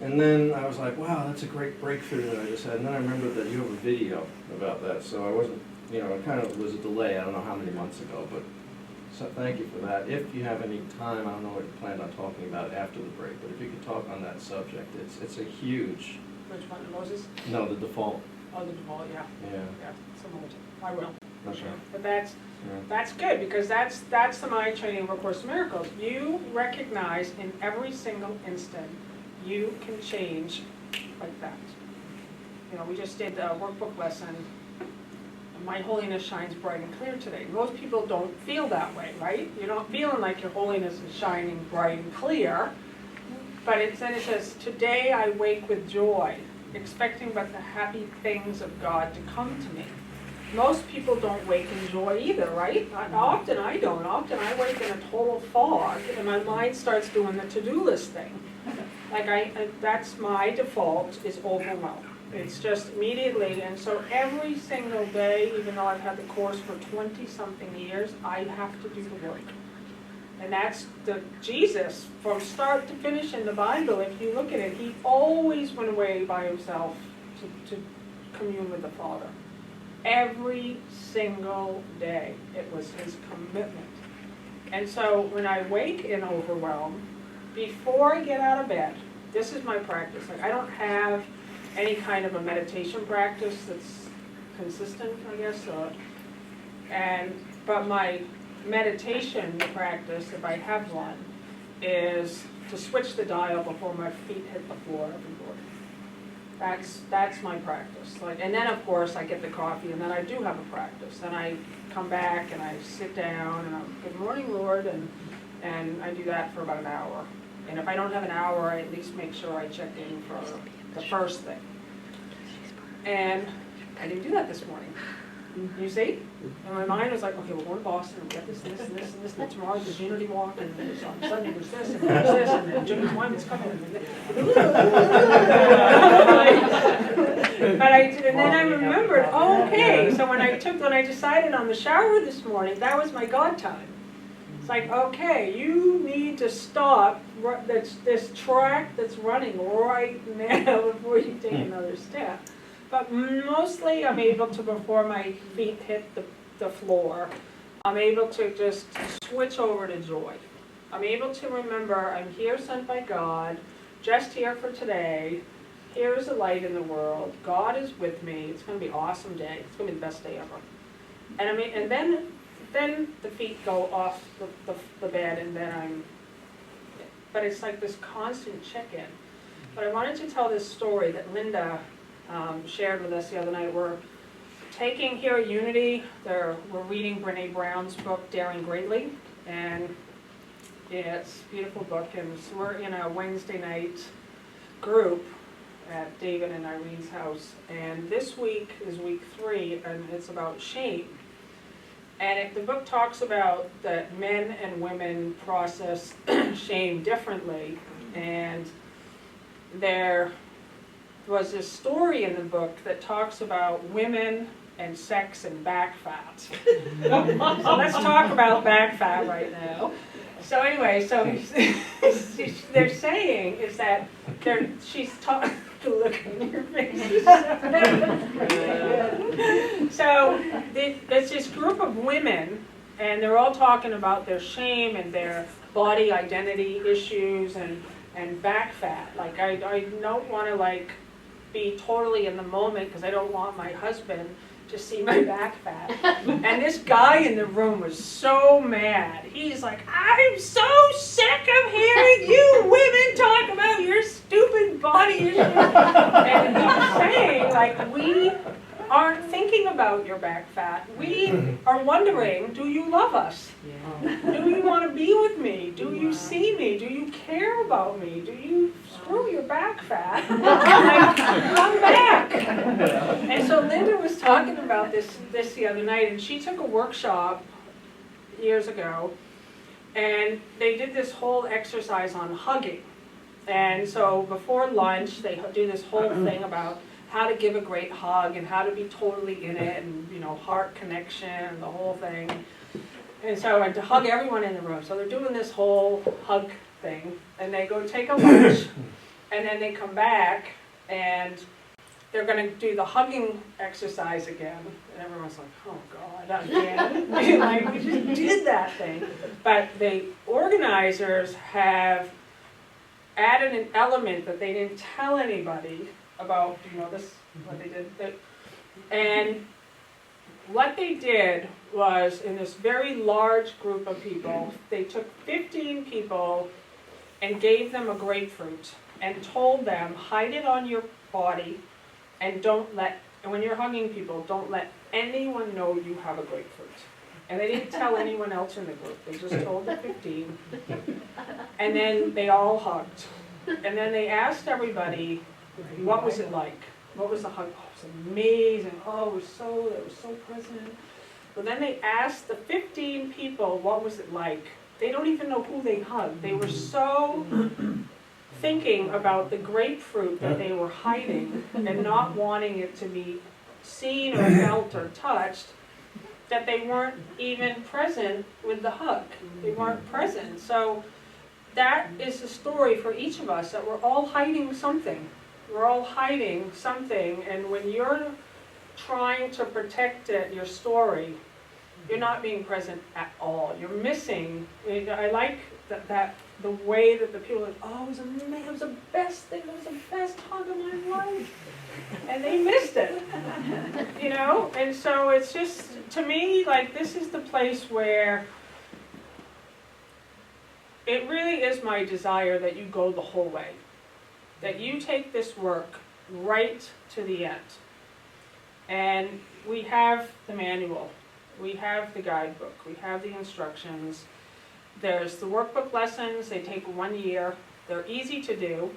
And then I was like, wow, that's a great breakthrough that I just had. And then I remembered that you have a video about that, so I wasn't, it kind of was a delay, I don't know how many months ago, but so thank you for that. If you have any time, I don't know what you planned on talking about after the break, but if you could talk on that subject, it's a huge... Which one, Moses? No, the default. Oh, the default, yeah. Yeah. Yeah, some of it. I will. Okay. But that's good, because that's the mind training of A Course in Miracles. You recognize in every single instant you can change like that. We just did a workbook lesson. My holiness shines bright and clear today. Most people don't feel that way, right? You're not feeling like your holiness is shining bright and clear. But then it says, today I wake with joy, expecting but the happy things of God to come to me. Most people don't wake in joy either, right? Often I don't. Often I wake in a total fog, and my mind starts doing the to-do list thing. That's my default, is overwhelmed. It's just immediately, and so every single day, even though I've had the course for 20-something years, I have to do the work. And that's Jesus, from start to finish in the Bible, if you look at it, he always went away by himself to commune with the Father. Every single day, it was his commitment. And so when I wake in overwhelm, before I get out of bed, this is my practice. I don't have any kind of a meditation practice that's consistent, I guess. But my meditation practice, if I have one, is to switch the dial before my feet hit the floor every morning. That's my practice. Like, and then of course I get the coffee, and then I do have a practice. And I come back and I sit down and I'm, good morning, Lord, and I do that for about an hour. And if I don't have an hour, I at least make sure I check in for the first thing. And I didn't do that this morning. You see? And my mind was like, okay, we're going to Boston, we got this, and this, and tomorrow there's Unity Walk, and there's on Sunday there's this, and there's this, and then Jimmy's Wyman's coming. But and then I remembered, okay, so when I decided on the shower this morning, that was my God time. It's like, okay, you need to stop this track that's running right now before you take another step. But mostly I'm able to, before my feet hit the floor, I'm able to just switch over to joy. I'm able to remember I'm here sent by God, just here for today. Here's a light in the world. God is with me. It's going to be an awesome day. It's going to be the best day ever. And then the feet go off the bed, and then but it's like this constant check-in. But I wanted to tell this story that Linda shared with us the other night. We're taking here at Unity, we're reading Brene Brown's book, Daring Greatly, and yeah, it's a beautiful book, and so we're in a Wednesday night group at David and Irene's house, and this week is week 3, and it's about shame. And the book talks about that men and women process shame differently, and there was this story in the book that talks about women and sex and back fat. So let's talk about back fat right now. So anyway, so they're saying is that she's talking. Look in your face. So there's this group of women, and they're all talking about their shame and their body identity issues and back fat. Like I don't want to like be totally in the moment because I don't want my husband to see my back fat. And this guy in the room was so mad. He's like, I'm so sick of hearing you women talk about your stupid body issues. And he was saying, like, we aren't thinking about your back fat. We are wondering, do you love us? Do you want to be with me? Do you see me? Do you care about me? Do you screw your back fat? Like, come back. And so Linda was talking about this the other night, and she took a workshop years ago, and they did this whole exercise on hugging. And so before lunch, they do this whole thing about how to give a great hug and how to be totally in it, and heart connection and the whole thing. And so to hug everyone in the room. So they're doing this whole hug thing, and they go take a lunch, and then they come back, and they're going to do the hugging exercise again. And everyone's like, oh God, again? Like, we just did that thing. But the organizers have added an element that they didn't tell anybody about, this, what they did. And what they did was, in this very large group of people, they took 15 people and gave them a grapefruit and told them, hide it on your body, and when you're hugging people, don't let anyone know you have a grapefruit. And they didn't tell anyone else in the group. They just told the 15. And then they all hugged. And then they asked everybody, what was it like? What was the hug? Oh, it was amazing. Oh, it was so present. But then they asked the 15 people, what was it like? They don't even know who they hugged. They were so thinking about the grapefruit that they were hiding and not wanting it to be seen or felt or touched, that they weren't even present with the hug. They weren't present. So that is the story for each of us, that we're all hiding something. We're all hiding something, and when you're trying to protect it, your story, you're not being present at all. You're missing. I like that the way that the people are, oh, it was amazing, it was the best thing, it was the best hug of my life. And they missed it, And so it's just, to me, like, this is the place where it really is my desire that you go the whole way. That you take this work right to the end. And we have the manual, we have the guidebook, we have the instructions. There's the workbook lessons, they take 1 year. They're easy to do.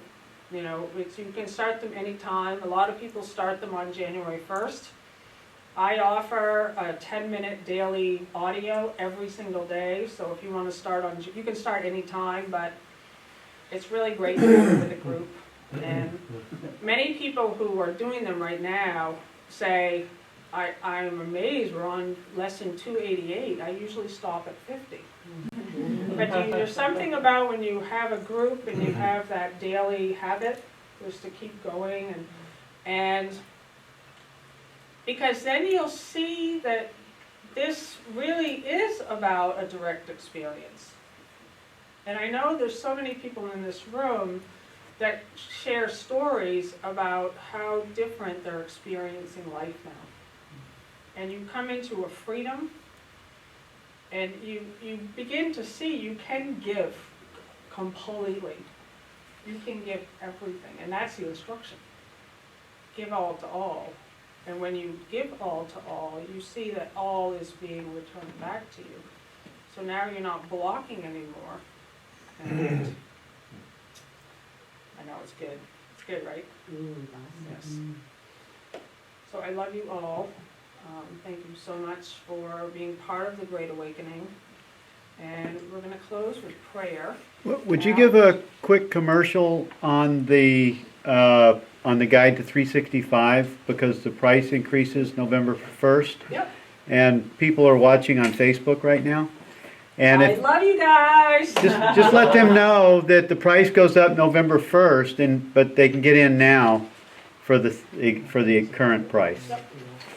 You know, you can start them anytime. A lot of people start them on January 1st. I offer a 10-minute daily audio every single day, so if you want to start on, you can start anytime, but it's really great to do it with a group. And many people who are doing them right now say, I'm amazed, we're on lesson 288. I usually stop at 50. But there's something about when you have a group and you have that daily habit, just to keep going, and because then you'll see that this really is about a direct experience. And I know there's so many people in this room that share stories about how different they're experiencing life now. And you come into a freedom, and you begin to see you can give completely. You can give everything, and that's the instruction. Give all to all. And when you give all to all, you see that all is being returned back to you. So now you're not blocking anymore. And I know it's good. It's good, right? Yes. So I love you all. Thank you so much for being part of the Great Awakening. And we're going to close with prayer. Would you give a quick commercial on the guide to 365, because the price increases November 1st? Yep. And people are watching on Facebook right now. And I love you guys. just let them know that the price goes up November 1st, but they can get in now for the current price. Yep.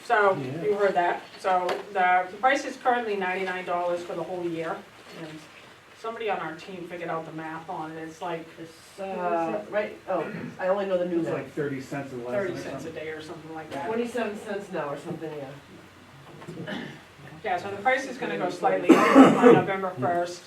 So you heard that. So the price is currently $99 for the whole year. And somebody on our team figured out the math on it. It's like Right, oh, I only know the new It's one. like 30 cents a lesson. 30 or cents a something. day or something like that. 27 cents now or something, yeah. Yeah, so the price is going to go slightly up on November 1st.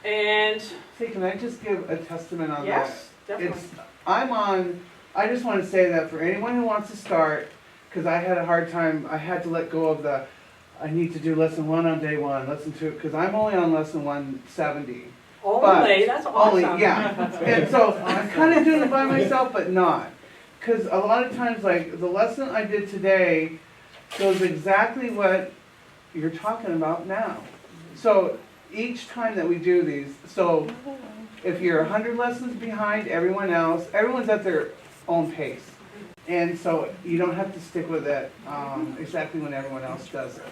And See, can I just give a testament on yes, that? definitely. I just want to say that for anyone who wants to start, because I had a hard time, I had to let go of I need to do lesson 1 on day 1, lesson 2, because I'm only on lesson 170. Only, that's awesome. Only, yeah. And so I'm kind of doing it by myself, but not. Because a lot of times, like, the lesson I did today shows exactly what you're talking about now. So each time that we do these, so if you're 100 lessons behind everyone else, everyone's at their own pace. And so you don't have to stick with it exactly when everyone else does it.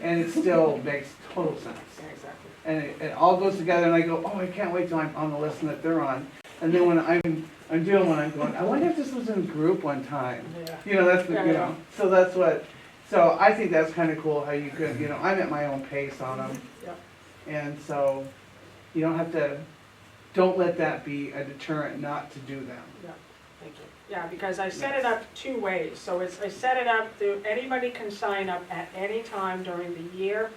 And it still makes total sense. Yeah, exactly. And it all goes together, and I go, oh, I can't wait till I'm on the lesson that they're on. And then when I'm doing one, I'm going, I wonder if this was in a group one time. Yeah. You know, that's, Yeah, you yeah. know, so that's what, so I think that's kind of cool how you could, you know, I'm at my own pace on them. Yeah. And so you don't let that be a deterrent not to do them. Yeah, thank you. Yeah, because I set it up 2 ways. So I set it up to anybody can sign up at any time during the year,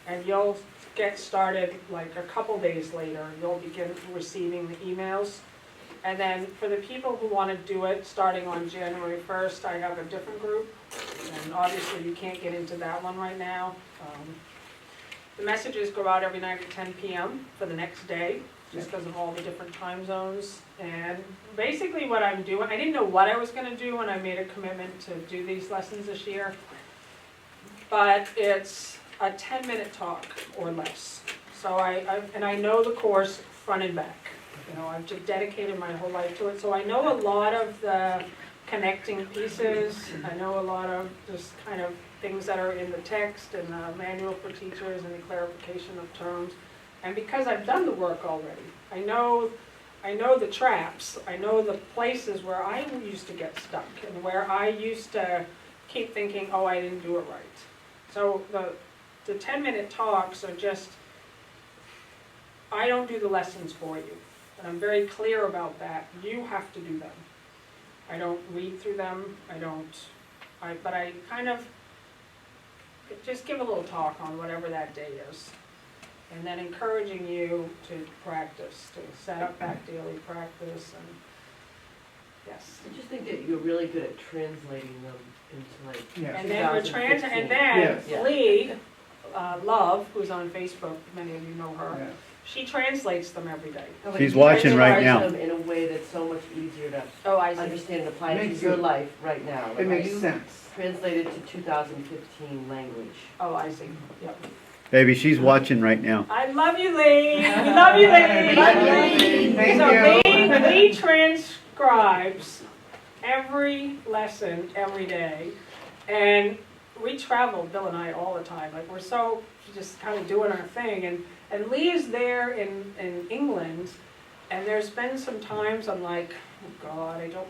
and you'll get started like a couple days later. You'll begin receiving the emails. And then for the people who want to do it starting on January 1st, I have a different group. And obviously you can't get into that one right now. The messages go out every night at 10 p.m. for the next day, just because of all the different time zones. And basically what I'm doing, I didn't know what I was going to do when I made a commitment to do these lessons this year, but it's a 10-minute talk or less. So I know the course front and back. You know, I've just dedicated my whole life to it. So I know a lot of the connecting pieces. I know a lot of just kind of things that are in the text and the manual for teachers and the clarification of terms. And because I've done the work already, I know the traps. I know the places where I used to get stuck and where I used to keep thinking, oh, I didn't do it right. So the 10-minute talks are just, I don't do the lessons for you. And I'm very clear about that. You have to do them. I don't read through them. But I kind of just give a little talk on whatever that day is. And then encouraging you to practice, to set up that daily practice. Yes. I just think that you're really good at translating them into like. Yeah. And then we're 2015. and then Yes. Yeah. Lee, Love, who's on Facebook, many of you know her, Yeah. she translates them every day. No, but She's you watching right translate now. them in a way that's so much easier to Oh, I see. understand and apply Makes to your it- life right now. It Like, makes you sense. translated to 2015 language. Oh, I see. Yep. Baby, she's watching right now. I love you, Lee. We love you, Lee. Thank So you. Lee transcribes every lesson every day, and we travel, Bill and I, all the time. Like we're so just kind of doing our thing, and Lee is there in England, and there's been some times I'm like, oh God, I don't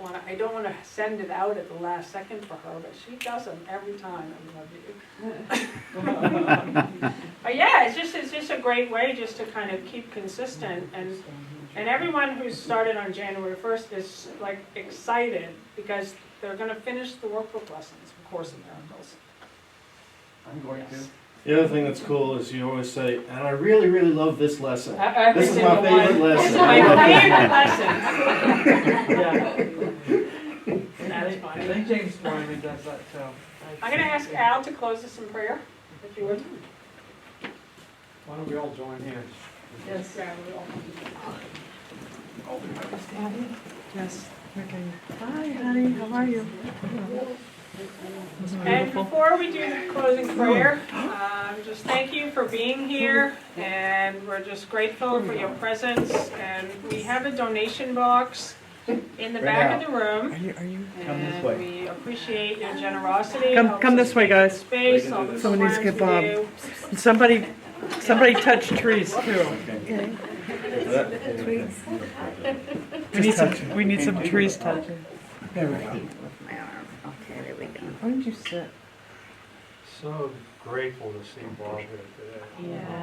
want to send it out at the last second for her, but she does them every time. I love you. But yeah, it's just a great way just to kind of keep consistent, and everyone who's started on January 1st is like excited because they're going to finish the workbook lessons, of Course in Miracles. I'm going to. The other thing that's cool is you always say, and I really, really love this lesson. Every This is my single favorite one. lesson. This is my favorite lesson. Yeah. That is I funny. think James Wyman does that too. I'm going to ask Al to close us in prayer, if you would. Why don't we all join hands? Yes. Yes. Okay. Hi, honey. How are you? And before we do the closing prayer, just thank you for being here, and we're just grateful for your presence. And we have a donation box in the back of the room, Are you? Come this and way. we appreciate your generosity. Come this way, guys. Space, all the Someone needs to programs get we Bob. do. Somebody touch trees too. We need some trees touching. There we go. Okay, there we go. Why don't you sit? So grateful to see Bob here today.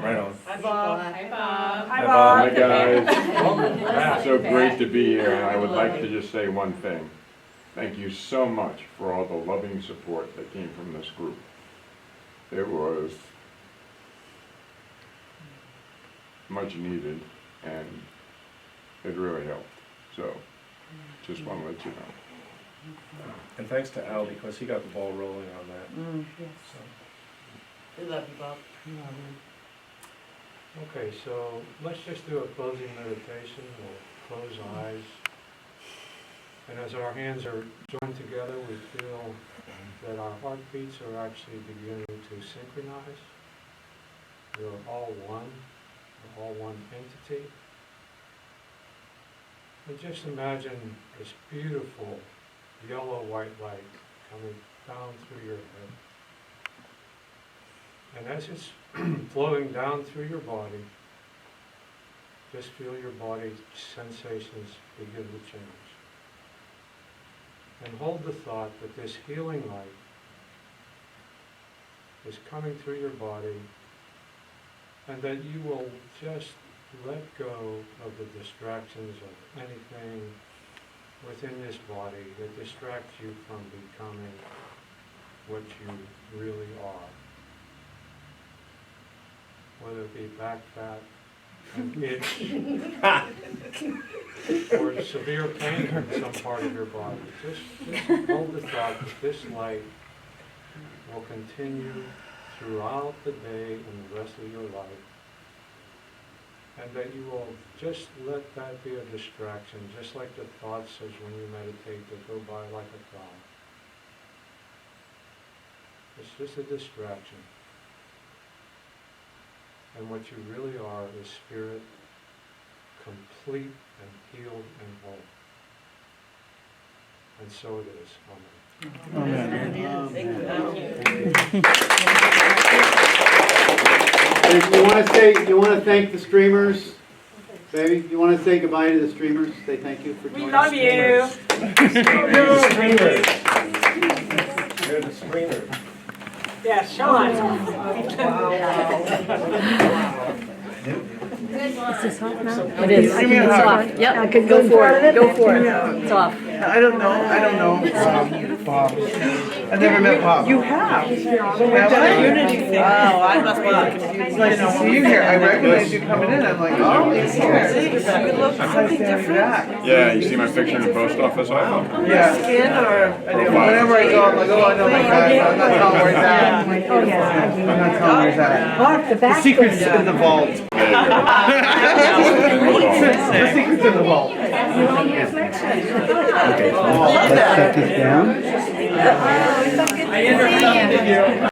Right on. Hi, Bob. Hi, Bob. Hi, Hi, Bob. guys. Welcome back. So great to be here, and I would like to just say one thing. Thank you so much for all the loving support that came from this group. It was much needed, and it really helped. So, just want to let you know. And thanks to Al, because he got the ball rolling on that. We love you, Bob. Okay, so let's just do a closing meditation. We'll close eyes. And as our hands are joined together, we feel that our heartbeats are actually beginning to synchronize. We're all one. We're all one entity. And just imagine this beautiful yellow-white light coming down through your head. And as it's flowing down through your body, just feel your body's sensations begin to change. And hold the thought that this healing light is coming through your body, and that you will just let go of the distractions of anything within this body that distracts you from becoming what you really are. Whether it be back fat, an itch, or severe pain in some part of your body. Just hold the thought that this light will continue throughout the day and the rest of your life, and that you will just let that be a distraction, just like the thoughts as when you meditate that go by like a cloud. It's just a distraction. And what you really are is spirit, complete and healed and whole. And so it is. Amen. Hey, you want to thank the streamers? Baby, you want to say goodbye to the streamers? Say thank you for joining We us? love you. You're the screamer. Yeah, Sean. It is. It's off. Yep, go for it. Go for it. It's off. I don't know, Bob. I never met Pop. You have. Have Done a I? unity thing. Oh, I must be confused. It's nice to see you here. I recognize you coming in. I'm like, oh, he's here. See, you look Hi, something Sammy different. Jack. Yeah, you see my picture in the post office? Yeah. Skin or? Whenever I go, I'm like, oh, I know my guy. I'm not telling where he's at. Oh, yeah. I'm not telling where he's at. Mark, the The back. secret's in the vault. There you go. The secret's in the vault. Okay, so let's set this down. I interrupted you.